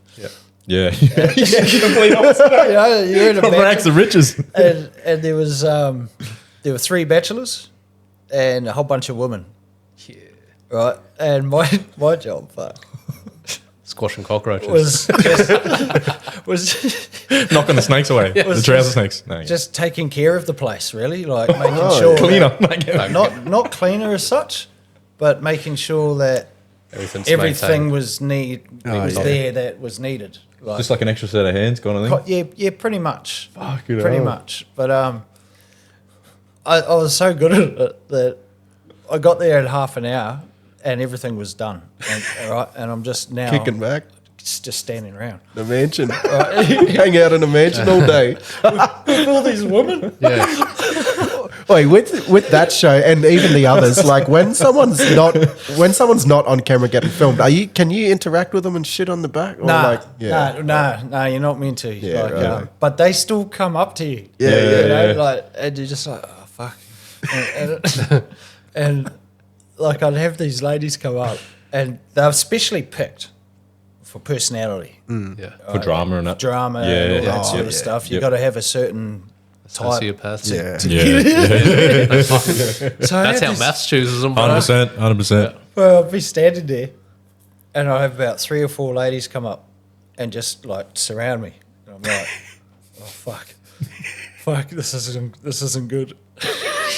Yeah. Complete opposite. You know, you're in a From rags mansion, to riches. and there was there were 3 bachelors and a whole bunch of women. Yeah. Right, and my job, fuck, Squashing cockroaches. was Knocking the snakes away. The trouser snakes. No, just taking care of the place, really, like making sure cleaner. not cleaner as such, but making sure that Everything's everything maintained. was there that was needed. Like, Just like an extra set of hands kind of thing. yeah, pretty much, Fucking pretty hell. much. But I was so good at it that I got there in half an hour and everything was done. And, all right, and I'm just now Kicking back. just standing around. The mansion. Hang out in a mansion all day. With all these women. Yeah. Wait, with that show and even the others, like when someone's not on camera getting filmed, can you interact with them and shit on the back? Or Nah, like, nah, you're not meant to. Yeah, like, right. But they still come up to you. Yeah, you know, yeah. like, and you're just like, oh fuck, and like I'd have these ladies come up, and they're specially picked for personality, Yeah. For drama and that. drama, Yeah, and all yeah. that sort Yep. of stuff. You Yep. got to have a certain type. Sociopaths. Yeah. So I That's had how this- maths chooses them, bro. 100%. 100%. Well, I'll be standing there, and I have about 3 or 4 ladies come up and just like surround me, and I'm like, "Oh fuck, this isn't good."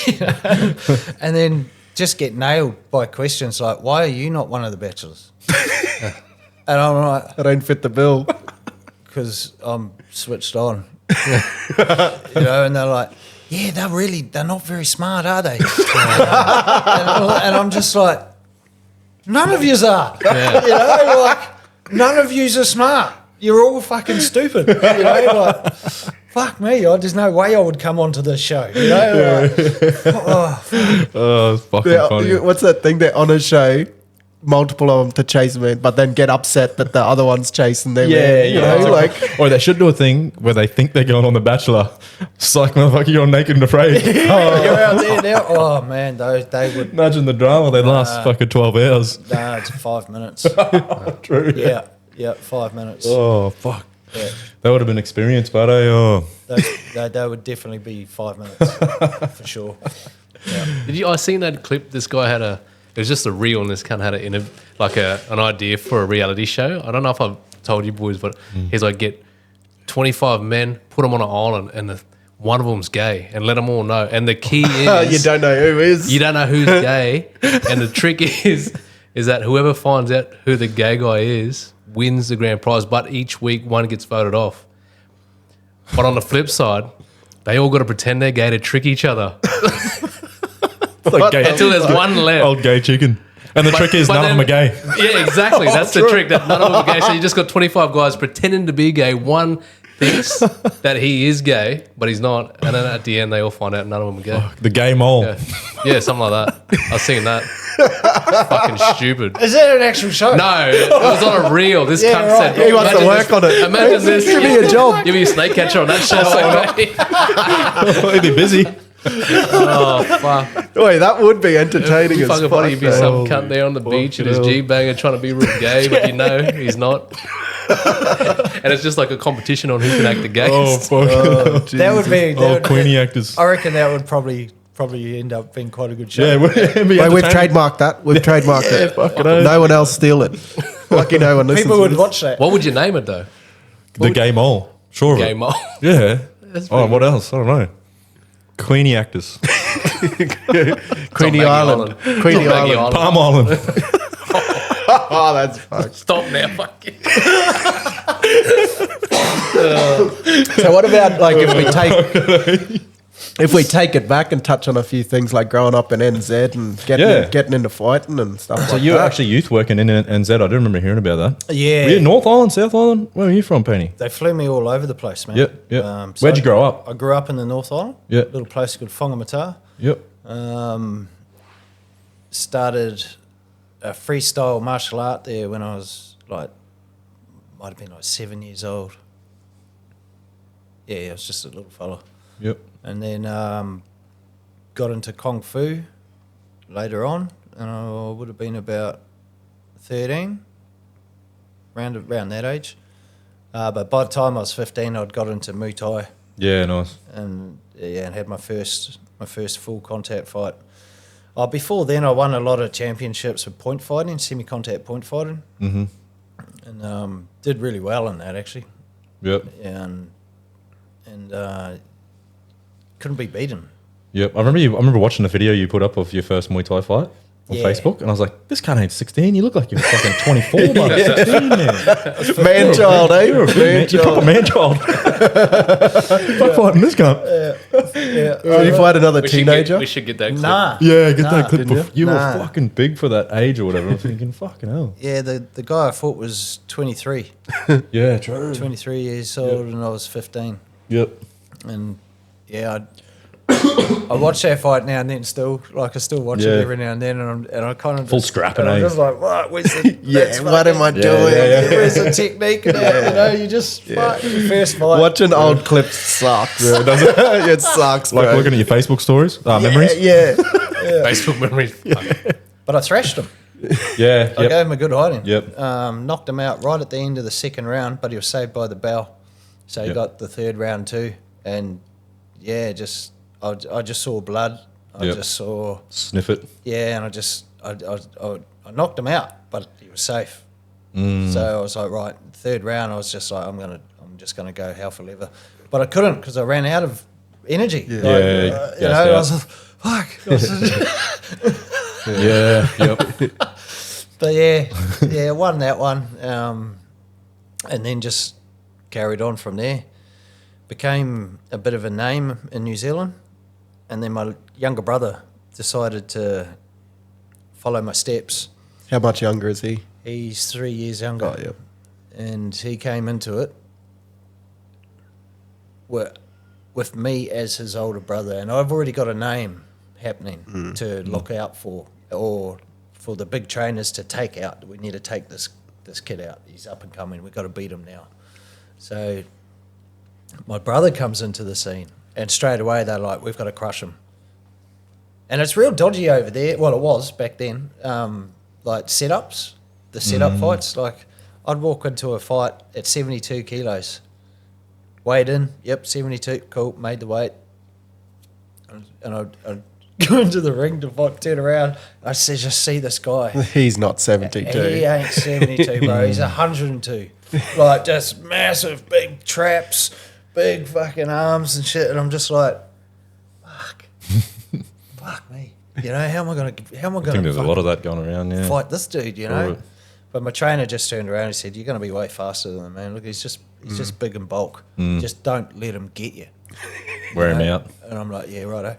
You know? And then just get nailed by questions like, "Why are you not one of the bachelors?" And I'm like, I don't fit the bill. "Because I'm switched on." You know, and they're like, "Yeah, they're not very smart, are they?" And I'm just like, none of yous are. You know, like, none of yous are smart. You're all fucking stupid. You know, like, fuck me. There's no way I would come onto this show. You know, like, Oh, it's fucking funny. What's that thing? They're on a show, multiple of them to chase a man, but then get upset that the other one's chasing them. You know, like Or they should do a thing where they think they're going on The Bachelor. It's like, motherfucker, you're naked and afraid. you're out there now. Oh man, they would. Imagine the drama. They'd last fucking 12 hours. Nah, it's 5 minutes. True. Yeah, 5 minutes. Oh, fuck. Yeah. That would have been experience, but oh. They would definitely be 5 minutes for sure. I seen that clip. This guy had it was just a reel, and this cunt had an idea for a reality show. I don't know if I've told you boys, but he's like, get 25 men, put them on an island, and one of them's gay, and let them all know. And the key is you don't know who is. you don't know who's gay, and the trick is that whoever finds out who the gay guy is wins the grand prize. But each week one gets voted off. But on the flip side, they all got to pretend they're gay to trick each other It's like gay, until there's one left. old gay chicken. And the trick is but none of them are then- gay. Yeah, exactly. That's the trick. That none of them are gay. So you just got 25 guys pretending to be gay. One thinks that he is gay, but he's not. And then at the end, they all find out none of them are gay. The gay mole. Yeah, something like that. I was seeing that. Fucking stupid. Is that an actual show? No, it was on a reel. This Yeah, cunt right. said, He wants to "Imagine work this- on it. Imagine this. Give me a job. Give me a snake catcher on that show. He'd be busy. Oh, fuck. Wait, that would be entertaining as Fucking fuck. funny. You'd be though. some cunt there on the beach in his hell. G-banger trying to be real gay, but you know he's not. And it's just like a competition on who can act the gayest. Oh, fuck. That would be. Oh, Queenie actors. I reckon that would probably end up being quite a good show. Yeah, it'd be Wait, we've entertaining. trademarked that. We've trademarked it. fucking hell. No one else steal it. Lucky no one listens. People to would this. watch that. What would you name it though? The gay mole. Sure of Gay it. mole. Yeah. That's Oh, what else? I don't know. Queenie actors. Queenie Not Island. Maggie Queenie Not Maggie Island. Palm Island. Oh, that's fucked. Stop now, fuck you. So what about like if we take if we take it back and touch on a few things like growing up in NZ and getting into fighting and stuff So like you were that. actually youth working in NZ. I do remember hearing about that. Yeah. Were you North Island, South Island? Where were you from, Penny? They flew me all over the place, man. Yep, yep. So Where'd you grow up? I grew up in the North Island. Yeah. Little place called Whangamata. Yep. Started a freestyle martial art there when I was like, might have been like 7 years old. Yeah, I was just a little fella. Yep. And then got into Kung Fu later on, and I would have been about 13, around that age. But by the time I was 15, I'd got into Muay Thai Yeah, nice. and had my first full contact fight. Before then, I won a lot of championships with point fighting, semi-contact point fighting, and did really well in that actually. Yep. And couldn't be beaten. Yep. I remember watching the video you put up of your first Muay Thai fight on Yeah. Facebook, and I was like, "This cunt ain't 16. You look like you're fucking 24, but 16, man. Man child, eh? You're a big man. You're a proper man child. Fuck fighting this cunt. Did you fight another We teenager? should get that clip. Nah. Yeah, get that clip. didn't You Nah. were fucking big for that age or whatever. I'm thinking, fucking hell. Yeah, the guy I fought was 23, Yeah, true. 23 years old, and I was 15. Yep. And yeah, I watch that fight now and then still. Like I still watch Yeah. it every now and then, and I kind of Full scrapping, and I'm eh? just like, what? Where's the that's what am I fucking- doing? Where's the technique? And that, you know, you just fuck, the first fight. Watching old clips sucks. It sucks, Like bro. looking at your Facebook stories, memories. Yeah. Facebook memories. Fuck. But I thrashed him. Yeah. I Yep. gave him a good hiding. Yep. Knocked him out right at the end of the second round, but he was saved by the bell, so he Yep. got the third round too. And yeah, I just saw blood. I Yep. just saw. Sniff it. Yeah, and I knocked him out, but he was safe. So I was like, right, third round, I was just like, I'm just gonna go hell for leather, but I couldn't because I ran out of energy. Yeah, you gassed know, I out. was like, fuck. I was just- Yeah. Yep. but yeah, won that one, and then just carried on from there. Became a bit of a name in New Zealand, and then my younger brother decided to follow my steps. How much younger is he? He's 3 years younger. Oh, yeah. And he came into it with me as his older brother. And I've already got a name happening to look out for, or for the big trainers to take out. We need to take this kid out. He's up and coming. We've got to beat him now. So my brother comes into the scene, and straight away they're like, we've got to crush him. And it's real dodgy over there. Well, it was back then. Like setups, the setup fights. Like I'd walk into a fight at 72 kilos. Weighed in, yep, 72, cool, made the weight. And I'd go into the ring to fight, turn around. I said, just see this guy. He's not 72. He ain't 72, bro. He's 102. Like, just massive, big traps, big fucking arms and shit. And I'm just like, fuck me. You know, how am I I think gonna there's a lot of that going around. Yeah. fight this dude? You know. Right. But my trainer just turned around and said, "You're going to be way faster than him, man. Look, he's just big and bulk. Just don't let him get you." Wear him know? out. And I'm like, yeah, righto.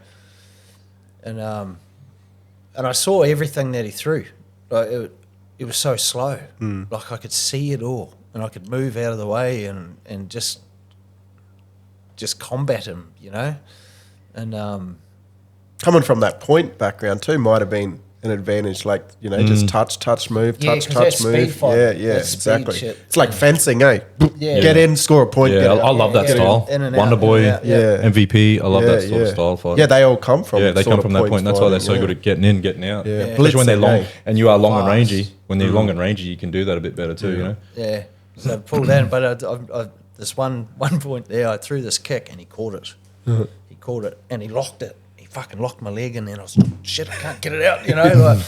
And I saw everything that he threw. Like it was so slow. Like I could see it all, and I could move out of the way and just combat him, you know. And Coming from that point background too might have been an advantage, like, you know, just touch, move, Yeah, touch, 'cause that touch, move. speed fight, Yeah, that speed exactly. shit. It's like fencing, eh? Yeah. Get in, score a point. Yeah, get out. I love that Yeah, style. in and out, Wonder in Boy, and out, yeah. MVP. I love that sort of yeah. style fight. Yeah, they all come from. Yeah, they sort come of from that point. points That's why they're so fighting, good at getting in, getting out. Yeah. Especially when they're Blitzing, long, eh? and you are long and Fast. rangy. When they're long and rangy, you can do that a bit better too. You know. yeah. So I pulled that, but I this one point there, I threw this kick and he caught it. He caught it and he locked it. He fucking locked my leg, and then I was like, shit, I can't get it out, you know. Like,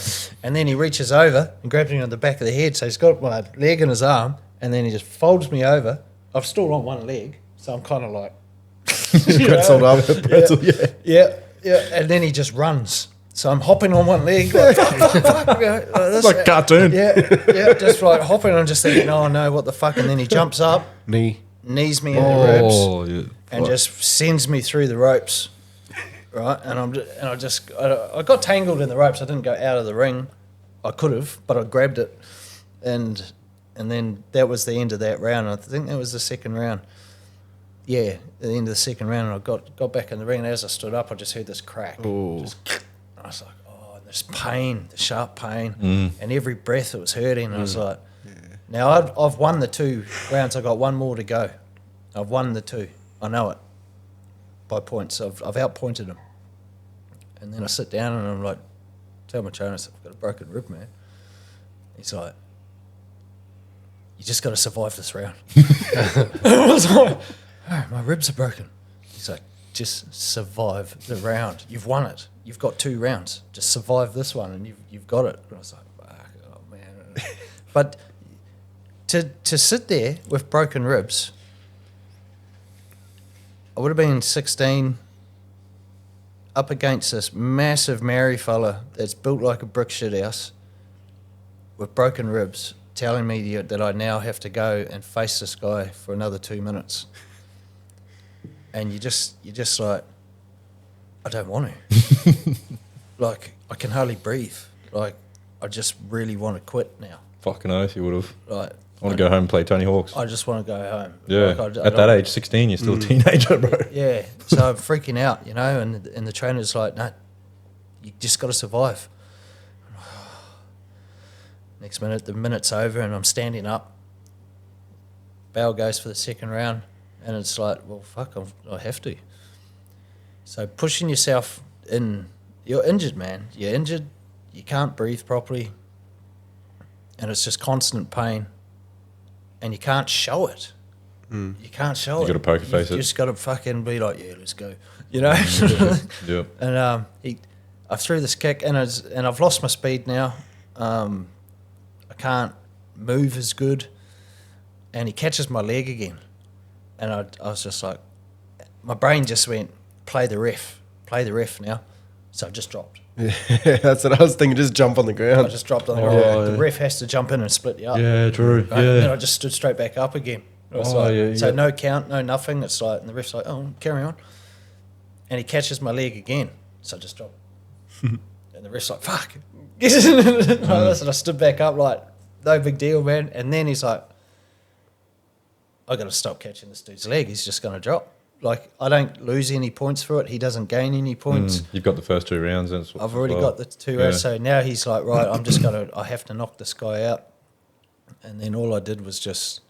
and then he reaches over and grabs me on the back of the head. So he's got my leg in his arm, and then he just folds me over. I'm still on one leg, so I'm kind of like Pretzel up. Pretzel, yeah. yeah. And then he just runs. So I'm hopping on one leg, like, fuck, you know, like this. Like a cartoon. Yeah, just like hopping. I'm just thinking, oh no, what the fuck? And then he jumps up, Knee. knees me in the ribs, Oh, yeah. and just sends me through the ropes. right? And I got tangled in the ropes. I didn't go out of the ring. I could have, but I grabbed it, and then that was the end of that round. I think that was the second round. Yeah, at the end of the second round, and I got back in the ring, and as I stood up, I just heard this crack. Just, I was like, oh, and this pain, the sharp pain, and every breath it was hurting. And I was like, now I've won the 2 rounds. I got one more to go. I've won the 2. I know it by points. I've outpointed him. And then I sit down and I'm like, tell my trainer, I've got a broken rib, man. He's like, you just got to survive this round. I was like, oh, my ribs are broken. He's like, just survive the round. You've won it. You've got 2 rounds. Just survive this one and you've got it. And I was like, fuck, oh man. But to sit there with broken ribs, I would have been 16 up against this massive Maori fella that's built like a brick shit house with broken ribs, telling me that I now have to go and face this guy for another 2 minutes. And you're just like, I don't want to. Like, I can hardly breathe. Like, I just really want to quit now. Fucking oath, you would have. Like, I want to go home and play Tony Hawk's. I just want to go home. Yeah. Like, At that age, 16, you're still a teenager, bro. Yeah. So I'm freaking out, you know, and the trainer's like, no, you just got to survive. Next minute, the minute's over and I'm standing up. Bell goes for the second round and it's like, well, fuck, I have to. So pushing yourself in, you're injured, man. You're injured, you can't breathe properly and it's just constant pain and you can't show it. You can't show it. You got to poker face it. You just got to fucking be like, yeah, let's go. You know? Yeah. And I threw this kick and I've lost my speed now. I can't move as good. And he catches my leg again. And I was just like, my brain just went, play the ref now. So I just dropped. Yeah, that's what I was thinking. Just jump on the ground. I just dropped on the ground. yeah. The ref has to jump in and split you up. Yeah, true. Right? Yeah. And then I just stood straight back up again. It was so no count, no nothing. It's like, and the ref's like, oh, carry on. And he catches my leg again. So I just dropped. And the ref's like, fuck. And I stood back up like, no big deal, man. And then he's like, I got to stop catching this dude's leg. He's just going to drop. Like, I don't lose any points for it. He doesn't gain any points. You've got the first 2 rounds. And I've already got the 2 rounds. So now he's like, right, I have to knock this guy out. And then all I did was just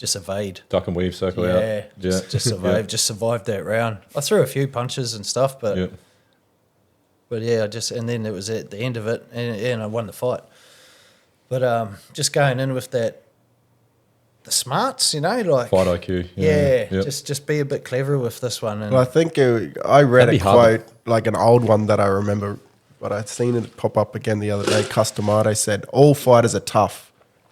evade. Duck and weave, circle out. Yeah, just survive. Just survived that round. I threw a few punches and stuff, but yeah, and then it was at the end of it, and I won the fight. But just going in with the smarts, you know, like Fight IQ. Yeah, just be a bit clever with this one. And Well, I think I read a That'd be hard. quote, like an old one that I remember, but I'd seen it pop up again the other day. Customado said, all fighters are tough.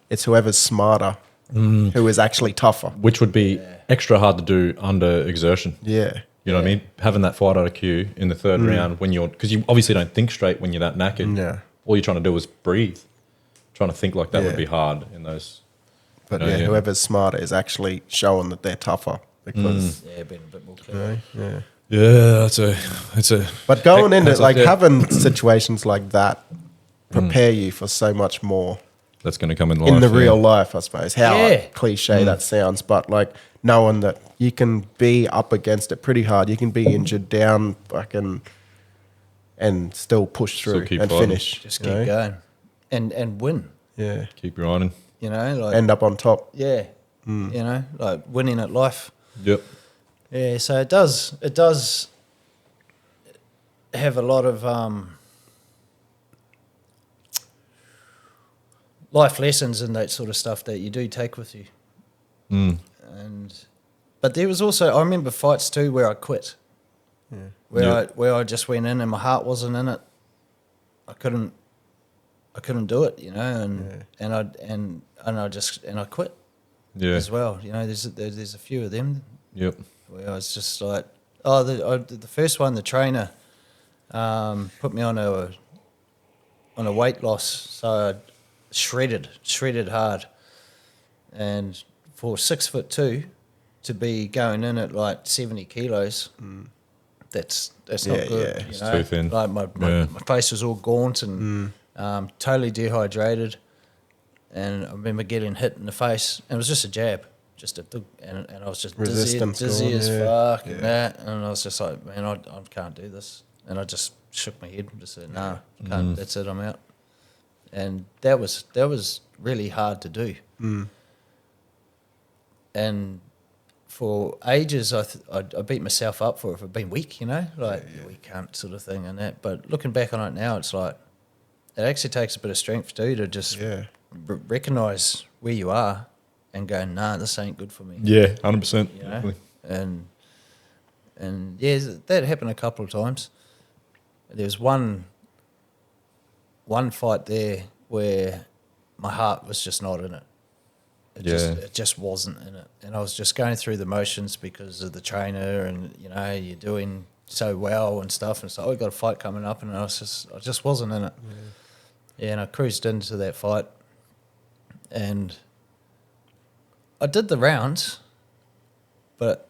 It's whoever's smarter who is actually tougher. Which would be extra hard to do under exertion. Yeah. You know what I mean? Having that fight IQ in the third round when because you obviously don't think straight when you're that knackered. Yeah. All you're trying to do is breathe. Trying to think like that Yeah. would be hard in those. But Yeah, yeah. whoever's smarter is actually showing that they're tougher because being a bit more clever. Yeah, it's a. But going into That's like it. having situations like that prepare you for so much more That's going to come in life. in the yeah. real life, I suppose. How Yeah. cliche that sounds, but like knowing that you can be up against it pretty hard, you can be injured down, fucking, and still push Still through keep and fighting. finish. Just you keep know? going, and win. Yeah, Keep grinding. You know, like end up on top. yeah, you know, like winning at life. Yep. Yeah, so it does have a lot of life lessons and that sort of stuff that you do take with you. But there was also, I remember fights too where I quit, where I just went in and my heart wasn't in it. I couldn't do it, you know, and I quit Yeah. as well. You know, there's a few of them Yep. where I was just like, the first one, the trainer put me on a weight loss, so I shredded hard, and for 6'2" to be going in at like 70 kilos, that's Yeah, not good. yeah. You It's know? too thin. Like my face was all gaunt and totally dehydrated. And I remember getting hit in the face, and it was just a jab, and I was just Resistance dizzy gone, as yeah. fuck Yeah. and that, and I was just like, man, I can't do this, and I just shook my head and just said, no, can't. That's it, I'm out. And that was really hard to do. And for ages, I beat myself up for it for being weak, you know, like we can't sort of thing and that. But looking back on it now, it's like it actually takes a bit of strength too to just recognise where you are and go, nah, this ain't good for me. Yeah, 100%. You know? And yeah, that happened a couple of times. There was one fight there where my heart was just not in it. It just wasn't in it. And I was just going through the motions because of the trainer and, you know, you're doing so well and stuff. And so I got a fight coming up and I just wasn't in it. Yeah, and I cruised into that fight. And I did the rounds, but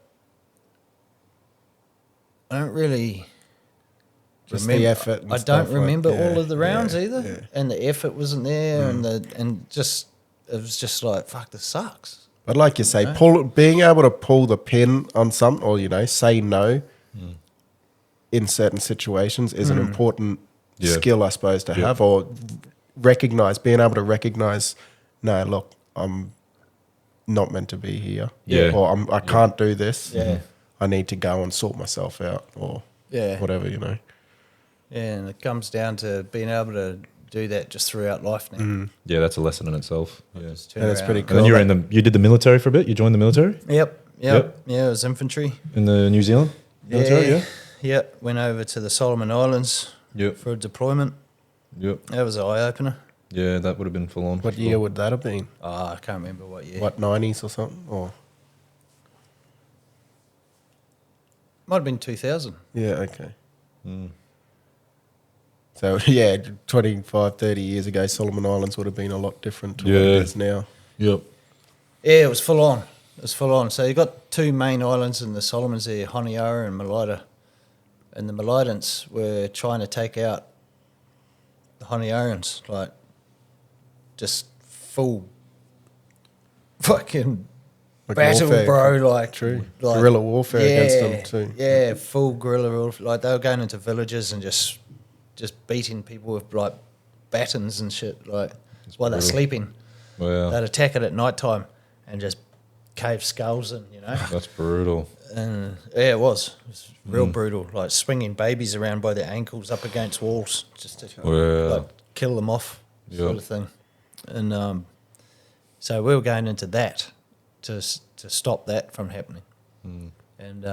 I don't really Just remember. the effort and I stuff, don't remember like, all of the rounds yeah, either, yeah. and the effort wasn't there, and it was just like, fuck, this sucks. But like you say, being able to pull the pin on something, or you know, say no in certain situations is an important skill, I suppose, to have, or being able to recognize, no, look, I'm not meant to be here, or I can't do this. I need to go and sort myself out, or whatever, you know. Yeah, and it comes down to being able to do that just throughout life now. Yeah, that's a lesson in itself. Yeah. Just turn And it's around. pretty And cool. then you did the military for a bit? You joined the military? Yep. Yep. Yeah, it was infantry. In the New Zealand military, yeah? Yep. Went over to the Solomon Islands Yep. for a deployment. Yep. That was an eye-opener. Yeah, that would have been full on. What year would that have been? Oh, I can't remember what year. What, 90s or something? Or Might have been 2000. yeah, okay. So yeah, 25, 30 years ago, Solomon Islands would have been a lot different to what it is now. Yep. Yeah, it was full on. It was full on. So you got two main islands in the Solomons there, Honiara and Malaita. And the Malaitans were trying to take out the Honiarans, like just full fucking Like battle, warfare. bro. Like, True. like Guerrilla warfare against them too. Yeah, full guerrilla warfare. Like they were going into villages and just beating people with like batons and shit, like while they're brutal. sleeping. Wow. They'd attack it at night time and just cave skulls in, you know. That's brutal. And yeah, it was real brutal. Like swinging babies around by their ankles up against walls just to Wow. like kill them off, sort Yep. of thing. And so we were going into that to stop that from happening. And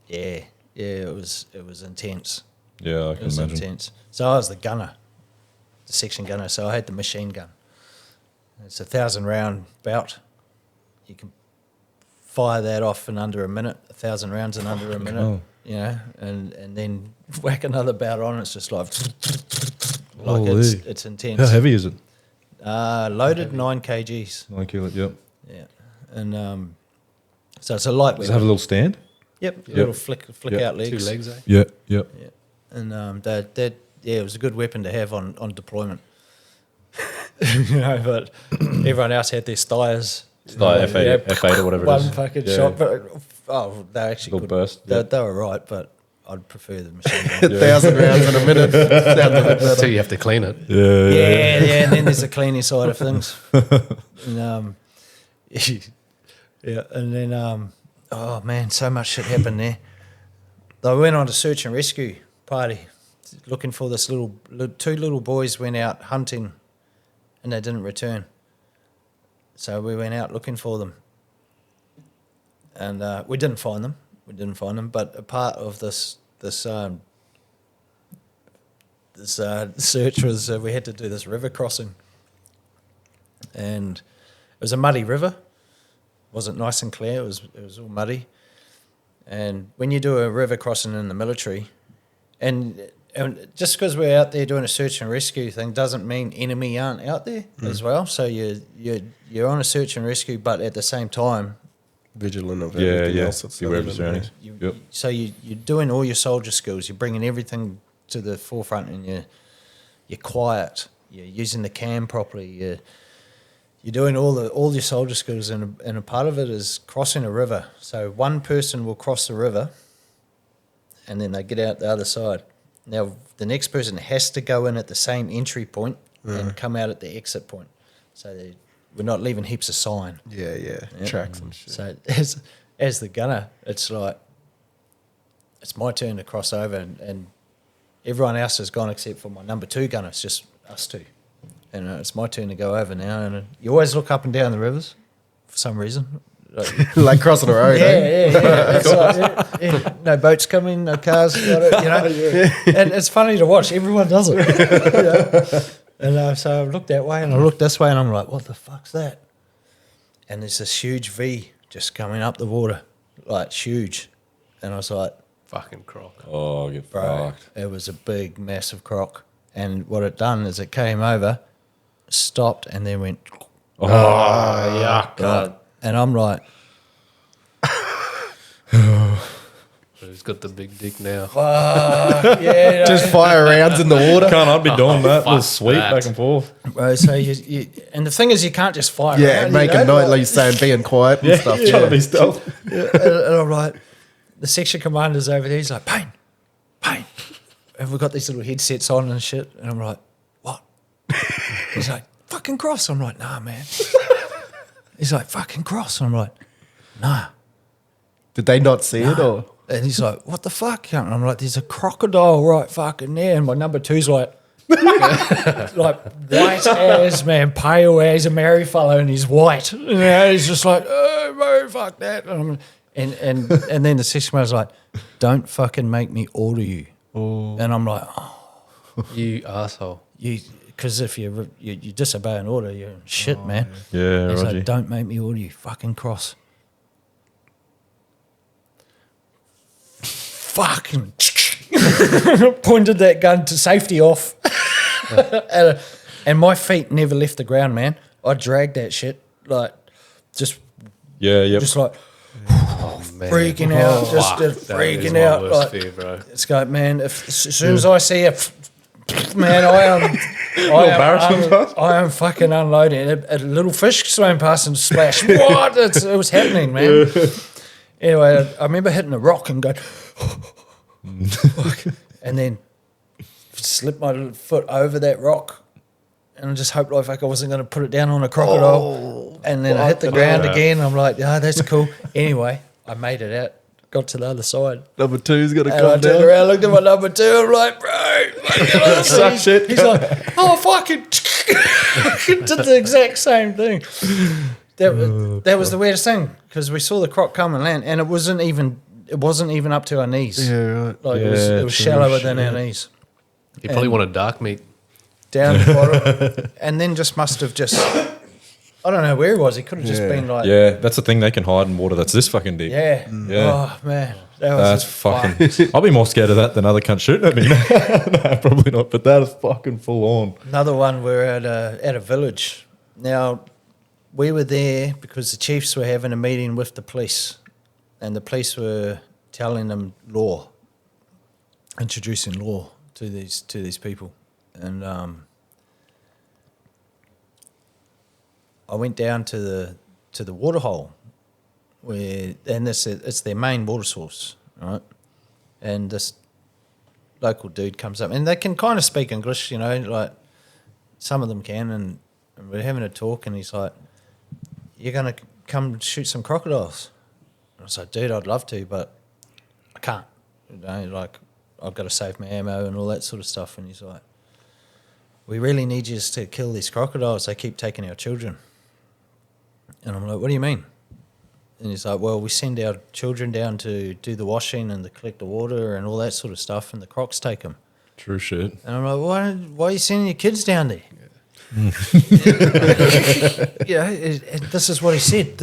yeah, it was intense. Yeah, I It can was imagine. intense. So I was the gunner, the section gunner. So I had the machine gun. It's a 1,000 round bout. You can fire that off in under a minute, 1,000 rounds in under a minute, hell. you know, and then whack another bout on. It's just like Holy. it's intense. How heavy is it? Loaded 9 kgs. 9 kilo, yep. Yeah, and so it's a light Does it have a weapon. little stand? Yep, little flick Yep. out 2 legs. legs, eh? Yeah, yep. Yeah, and that yeah, it was a good weapon to have on deployment. You know, but everyone else had their Steyrs. It's like F8, F8 or whatever it is. One fucking Yeah. shot, but they're actually Little good. burst, They, yeah. they were right, but I'd prefer the machine gun. 1,000 rounds in a minute. Sounds a bit better. So you have to clean it. Yeah, and then there's the cleaning side of things. And, yeah, and then oh man, so much shit happened there. They went on a search and rescue party, looking for this two little boys went out hunting, and they didn't return. So we went out looking for them, and we didn't find them. But a part of this search was we had to do this river crossing, and it was a muddy river. It wasn't nice and clear. It was all muddy. And when you do a river crossing in the military, and just because we're out there doing a search and rescue thing doesn't mean enemy aren't out there as well. So you're on a search and rescue, but at the same time, Vigilant of Yeah, everything yeah. else. That's Beware of the your other surroundings. Yep. So you're doing all your soldier skills. You're bringing everything to the forefront, and you're quiet. You're using the cam properly. You're doing all your soldier skills, and a part of it is crossing a river. So one person will cross the river, and then they get out the other side. Now the next person has to go in at the same entry point and come out at the exit point. So we're not leaving heaps of sign. Yeah. Tracks and shit. So as the gunner, it's like it's my turn to cross over, and everyone else has gone except for my number 2 gunner. It's just us two, and it's my turn to go over now. And you always look up and down the rivers for some reason. Like crossing the road. eh? Yeah. It's like, yeah. No boats coming, no cars. And it's funny to watch. Everyone does it. And so I looked that way and I looked this way and I'm like, what the fuck's that? And there's this huge V just coming up the water, like huge. And I was like, Fucking croc. Oh, get bro, fucked. it was a big, massive croc. And what it done is it came over, stopped, and then went. Oh, yuck. Right. And I'm like, Who's got the big dick now? yeah. Just fire rounds in the water. Can't I be doing that? Little fuck sweep that. back and forth. Bro, so you and the thing is, you can't just fire. Yeah, around, make you a know? note like you're saying, being quiet and stuff. Trying to be stealth. And I'm like, the section commander's over there. He's like, Payne. And we've got these little headsets on and shit. And I'm like, what? He's like, fucking cross. I'm like, nah, man. He's like, fucking cross. I'm like, nah. Did they not see it or? And he's like, what the fuck? And I'm like, there's a crocodile right fucking there. And my number 2's like, like white as, man, pale as a married fellow, and he's white. You know, he's just like, oh, bro, fuck that. And then the section was like, don't fucking make me order you. And I'm like, oh, You asshole. because if you disobey an order, you're in shit, man. Yeah, He's Roger. like, don't make me order you, fucking cross. Fucking pointed that gun to safety off. And my feet never left the ground, man. I dragged that shit, like, just Yeah. like, Man. freaking out, just That is freaking my out. worst Like, fear, bro. it's like, man, as soon as I see it, man, I am fucking unloading. A little fish swam past and splashed. What? It was happening, man. Anyway, I remember hitting a rock and going, fuck, and then slipped my foot over that rock, and I just hoped like I wasn't going to put it down on a crocodile. And then I hit the ground again. I'm like, oh, that's cool. Anyway, I made it out. Got to the other side. Number 2's got to And I come turned down. around, looked at my number 2. I'm like, bro, Suck shit. He's like, oh, fucking did the exact same thing. That was the weirdest thing, because we saw the croc come and land, and it wasn't even up to our knees. Yeah, right. Like Yeah, it was true shallower than our knees. You probably want a dark meat. Down the bottom, and then just must have just. I don't know where he was. He could have just been like, Yeah, that's the thing. They can hide in water that's this fucking deep. yeah. Yeah. Oh man, that was That's fucking. I'll be more scared of that than other cunts shooting at me. No, probably not. But that is fucking full on. Another one. We're at a village. Now, we were there because the chiefs were having a meeting with the police, and the police were telling them law, introducing law to these people, and I went down to the water hole, and it's their main water source, right? And this local dude comes up, and they can kind of speak English, you know, like some of them can, and we're having a talk, and he's like, "You're gonna come shoot some crocodiles?" And I was like, "Dude, I'd love to, but I can't. You know, like I've got to save my ammo and all that sort of stuff." And he's like, "We really need you to kill these crocodiles. They keep taking our children." And I'm like, "What do you mean?" And he's like, "Well, we send our children down to do the washing and to collect the water and all that sort of stuff, and the crocs take them." True shit. And I'm like, why are you sending your kids down there? Yeah, and this is what he said.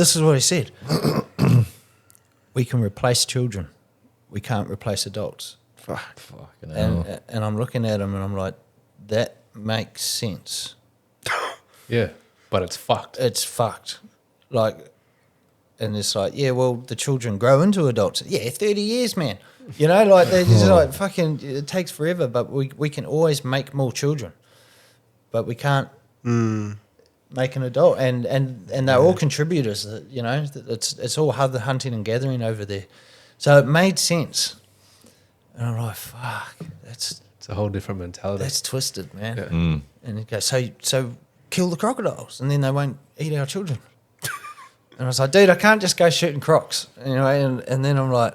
We can replace children. We can't replace adults. Fucking hell. And I'm looking at him and I'm like, that makes sense. Yeah, but it's fucked. It's fucked. Like, And it's like, yeah, well, the children grow into adults. Yeah, 30 years, man. You know, like they're just like fucking. It takes forever, but we can always make more children, but we can't make an adult. And they're all contributors. You know, it's all hunting and gathering over there. So it made sense. And I'm like, fuck, it's a whole different mentality. That's twisted, man. Yeah. And he goes, so kill the crocodiles, and then they won't eat our children. And I was like, dude, I can't just go shooting crocs, you know. And then I'm like,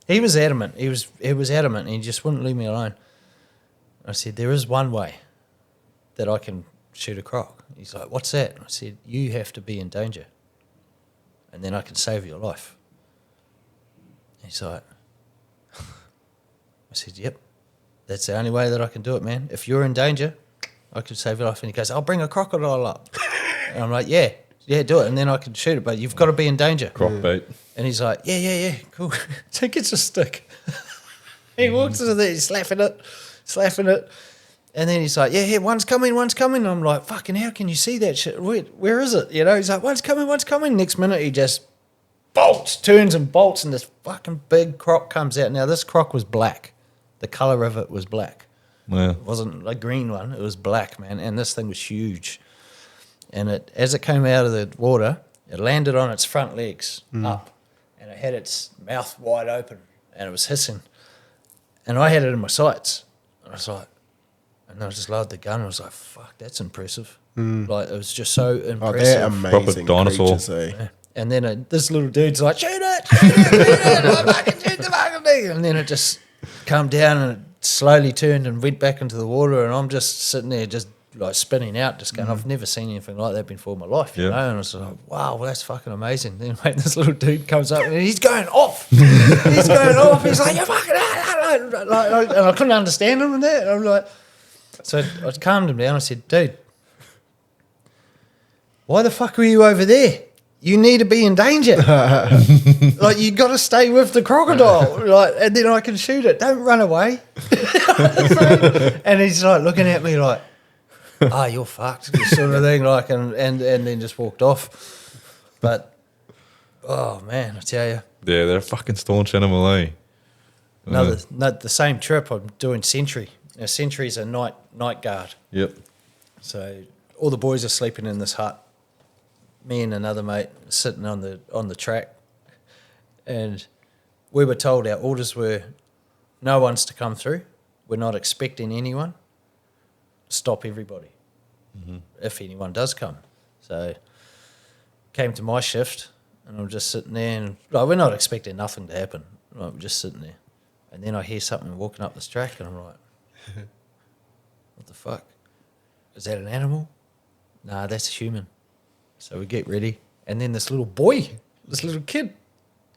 he was adamant. He was adamant, and he just wouldn't leave me alone. I said, there is one way that I can shoot a croc. He's like, what's that? I said, you have to be in danger, and then I can save your life. He's like, I said, yep, that's the only way that I can do it, man. If you're in danger, I can save your life. And he goes, I'll bring a crocodile up. And I'm like, yeah, do it, and then I can shoot it, but you've got to be in danger. Croc bait. And he's like, yeah, cool. So he gets a stick. He walks into there, he's slapping it. And then he's like, yeah, one's coming. And I'm like, fucking how can you see that shit? Where is it? You know, he's like, one's coming. Next minute, he just turns and bolts, and this fucking big croc comes out. Now, this croc was black. The colour of it was black. Yeah. It wasn't a green one. It was black, man. And this thing was huge. And as it came out of the water, it landed on its front legs up, and it had its mouth wide open, and it was hissing. And I had it in my sights. And I was like, and I just lowered the gun. And I was like, fuck, that's impressive. Like, it was just so impressive. Oh, they're amazing Proper dinosaur. creatures, eh? Yeah. And then this little dude's like, shoot it. I fucking shoot the fucking thing. And then it just calmed down, and it slowly turned and went back into the water. And I'm just sitting there just like spinning out, just going, I've never seen anything like that before in my life, you know? And I was like, wow, well, that's fucking amazing. Then mate, this little dude comes up and he's going off. He's like, you're fucking like, and I couldn't understand him and that. And I'm like, so I calmed him down. I said, dude, why the fuck were you over there? You need to be in danger. Like, you got to stay with the crocodile. Like, and then I can shoot it. Don't run away. And he's like looking at me like, oh, you're fucked, sort of thing, like, and then just walked off. But, oh man, I tell you, Yeah, they're a fucking staunch animal, eh? the same trip, I'm doing sentry. Now, sentry's a night guard. Yep. So all the boys are sleeping in this hut. Me and another mate sitting on the track, and we were told our orders were, no one's to come through. We're not expecting anyone. Stop everybody if anyone does come. So came to my shift, and I'm just sitting there, and like, we're not expecting nothing to happen. Like, we're just sitting there, and then I hear something walking up this track, and I'm like, what the fuck? Is that an animal? Nah, that's a human. So we get ready, and then this little kid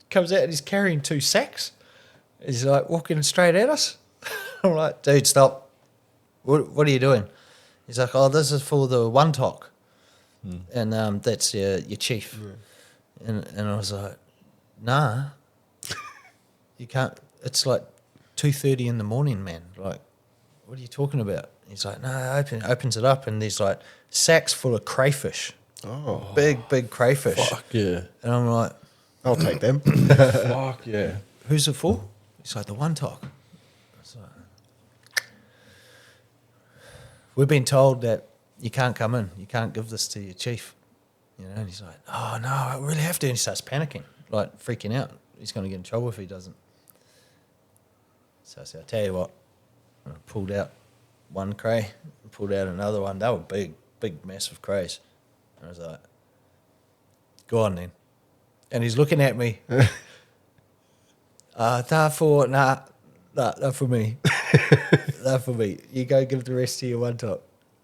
comes out, and he's carrying 2 sacks. He's like walking straight at us. I'm like, dude, stop. What are you doing? He's like, oh, this is for the one talk, and that's your chief. And I was like, nah, you can't. It's like 2:30 in the morning, man. Like, what are you talking about? He's like, no, opens it up, and there's like sacks full of crayfish. Oh, big crayfish. Fuck yeah. And I'm like, I'll take them. Fuck yeah. who's it for? He's like, the one talk. We've been told that you can't come in. You can't give this to your chief. You know, and he's like, oh, no, I really have to. And he starts panicking, like freaking out. He's going to get in trouble if he doesn't. So I said, I'll tell you what. And I pulled out one cray, pulled out another one. They were big, massive crays. And I was like, go on then. And he's looking at me. Not for me. Not for me. You go give the rest to your one top.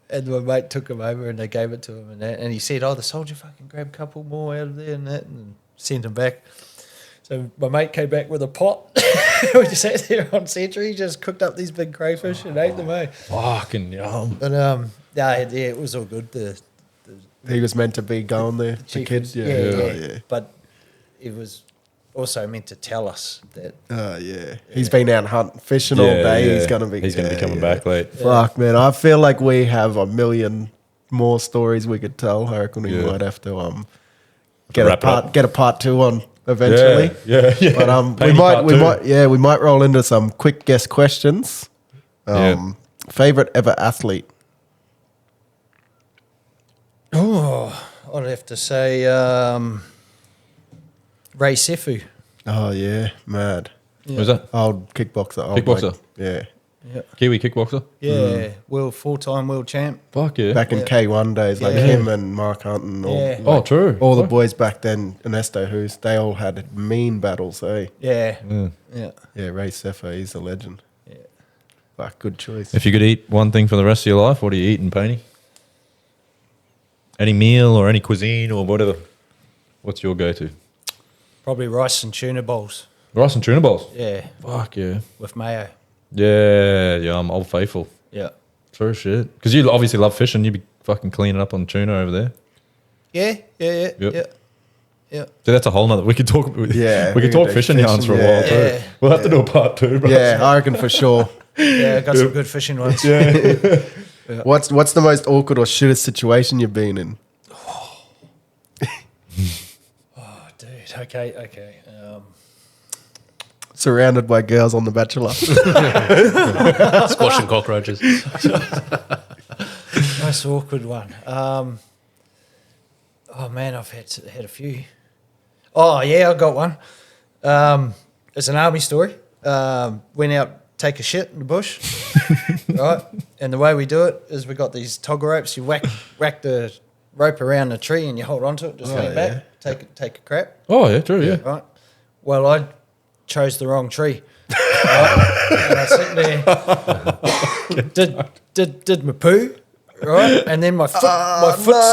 And my mate took him over, and they gave it to him, and that. And he said, oh, the soldier fucking grabbed a couple more out of there and that, and sent him back. So my mate came back with a pot. We just sat there on sentry, just cooked up these big crayfish and ate them, eh? Fucking yum. But yeah, it was all good. He was meant to be going there, the chief kid. was- Yeah. But it was also meant to tell us that. Yeah. He's been out hunting, fishing all day. yeah. He's gonna be coming back late. Fuck, man. I feel like we have a million more stories we could tell. I reckon we might have to get Wrap it up. a part 2 on eventually. Yeah. But Payney part two. we might roll into some quick guess questions. Favorite ever athlete? Oh, I'd have to say Ray Sefu. Oh yeah, mad. Who's that? Old kickboxer. Kickboxer? Yeah. Kiwi kickboxer? Yeah, full-time world champ. Fuck yeah. Back in K1 days, like Yeah. him and Mark Hunt and all, Yeah. Oh, true. all the boys back then, Ernesto, they all had mean battles, eh? Yeah, Mm. yeah. Yeah, Ray Sefer, he's a legend. Yeah. Fuck, good choice. If you could eat one thing for the rest of your life, what are you eating, Payney? Any meal or any cuisine or whatever. What's your go-to? Probably rice and tuna bowls. Rice and tuna bowls. Yeah, Fuck yeah. with mayo. Yeah, I'm old faithful. Yeah. True shit. Because you obviously love fishing. You'd be fucking cleaning up on tuna over there. Yeah. Yep. Yeah. So that's a whole nother. We could talk. Yeah, we could we talk could do fishing yarns for a while fishing, too. yeah. We'll have to do a part 2, bro. Yeah, I reckon for sure. Yeah, I got some good fishing ones. What's the most awkward or shittest situation you've been in? Oh, dude. Okay. Surrounded by girls on The Bachelor. Squashing cockroaches. Most awkward one. Oh man, I've had a few. Oh yeah, I got one. It's an army story. Went out, take a shit in the bush, right? And the way we do it is we got these toggle ropes. You whack the rope around the tree and you hold onto it. Just lean back, take a crap. Oh yeah, true. Yeah. Right. Well, I chose the wrong tree. Right? And I was sitting there, did my poo, right? And then my foot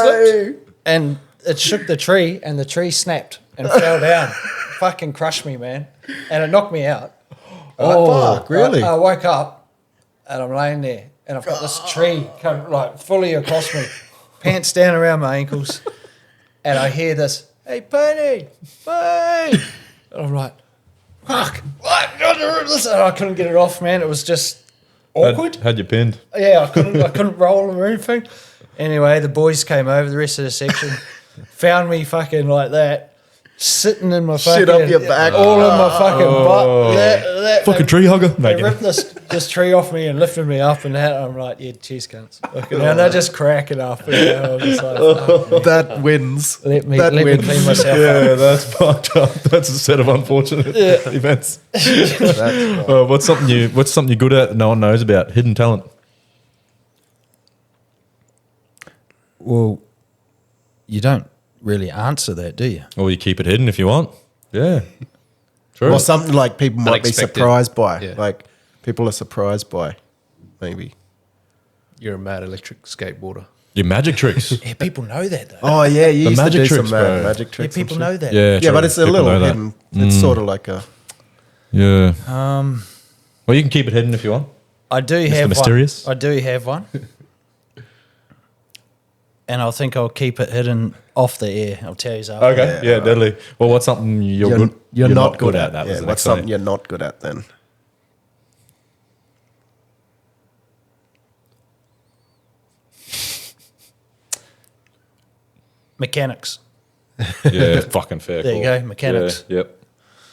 slipped and it shook the tree and the tree snapped and fell down. Fucking crushed me, man. And it knocked me out. Oh, fuck, really? I woke up and I'm laying there and I've got this tree come like fully across me, pants down around my ankles, and I hear this, "Hey, Payney, Payney!" And I'm like, "Fuck, what?" And I couldn't get it off, man. It was just awkward. Had you pinned? Yeah, I couldn't roll or anything. Anyway, the boys came over, the rest of the section, found me fucking like that, sitting in my fucking Shit up your back. all in my fucking butt. That, Fucking tree hugger. No, They ripped this tree off me and lifted me up and that. I'm like, yeah, cheers, cunts. And they're just cracking up. You know, I'm just like, fuck, That wins. let me wins. clean myself Yeah, up. that's fucked up. That's a set of unfortunate events. What's something you're good at that no one knows about? Hidden talent. Well, you don't really answer that, do you? Or you keep it hidden if you want. Yeah. True. Or something like people might be Unexpected. surprised by. Yeah. Like people are surprised by, maybe. You're a mad electric skateboarder. Your magic tricks. Yeah, people know that, though. Oh yeah, you The used magic to do tricks, some bro. magic Yeah, tricks. people and know shit. that. Yeah, Yeah, true. but it's a People little know that. hidden. It's sort of like a. Yeah. Well, you can keep it hidden if you want. I do Mr. have Mysterious? one. I do have one. And I think I'll keep it hidden off the air. I'll tell you after. Okay. Yeah, deadly. Well, what's something you're not good at? That was Yeah, the what's next something thing. you're not good at then? Mechanics. Yeah, fucking fair. There you call. go, mechanics. Yeah, yep.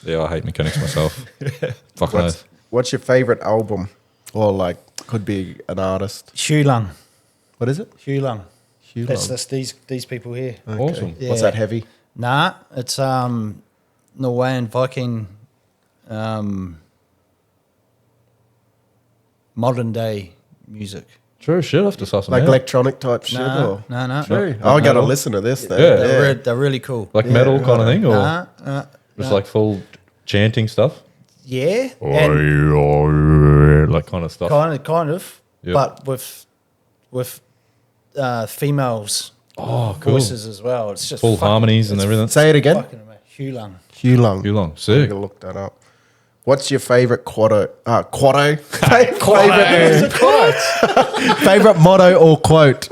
Yeah, I hate mechanics myself. Fucking oath. What's your favorite album? Or like could be an artist. Hugh Lung. What is it? Hugh Lung. Hugh That's Lung. these people here. Awesome. Yeah. What's that heavy? Nah, it's Norwegian Viking modern day music. True shit. I have to suss them Like out. electronic type shit? No, Or? no. True. Like I got to metal? listen to this then. Yeah. They're really cool. Like metal kind of thing, or Nah, just like full chanting stuff, yeah, and like kind of stuff. kind of, Yep. but with females Oh, cool. voices as well. It's just Full fucking- harmonies and it's everything. Say it again. Fucking amazing. Hugh Lung. Hugh Lung. Too long. I'm Sick. gonna look that up. What's your favorite quote? Favorite motto or quote?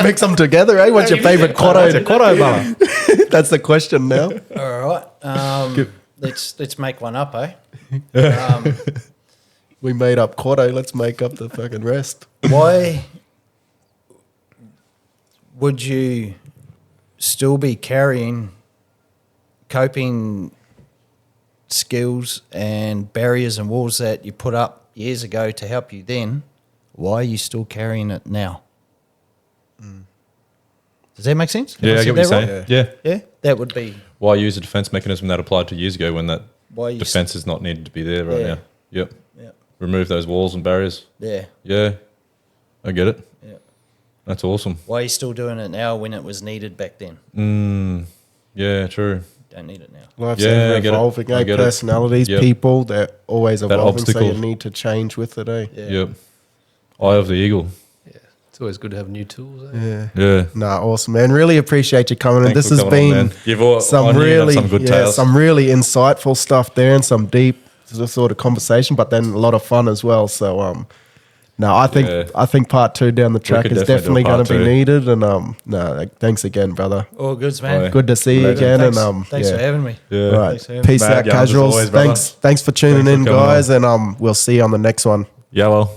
Mix them together, eh? What's your favorite quote? That's the question now. All right. Let's make one up, eh? We made up quote. Let's make up the fucking rest. Why would you still be carrying coping skills and barriers and walls that you put up years ago to help you then, why are you still carrying it now? Does that make sense? Have Yeah, I said get what you're that saying. right? Yeah. Yeah, that would be Why use a defense mechanism that applied to years ago when that why you. defense is not needed to be there right Yeah. now? Yep. Yeah, Remove those walls and barriers. yeah, Yeah. I get it. yeah. That's awesome. Why are you still doing it now when it was needed back then? Yeah, true. Don't need it now. Life's Yeah, ever I get it. evolving. I get it. Personalities, Yep. people, they're always evolving, so you obstacle. need to change with it, eh? Yeah. Yep. Eye of the eagle. It's always good to have new tools. Eh? Yeah. Nah, awesome, man. Really appreciate you coming in. Thanks This for has coming on, been man. You've all- some I knew you'd have really, some good tales. some really insightful stuff there, and some deep sort of conversation, but then a lot of fun as well. So, no, I think part 2 down the track could is definitely definitely do a going part to be 2. needed. And thanks again, brother. All goods, man. Bye. Good to see you Legend. again. Thanks, And thanks yeah. for having me. Yeah. Right, Thanks for having me. peace Mad out, yarns as casuals. always, brother. Thanks for tuning Thanks for in, coming on. guys, and we'll see you on the next one. Yellow.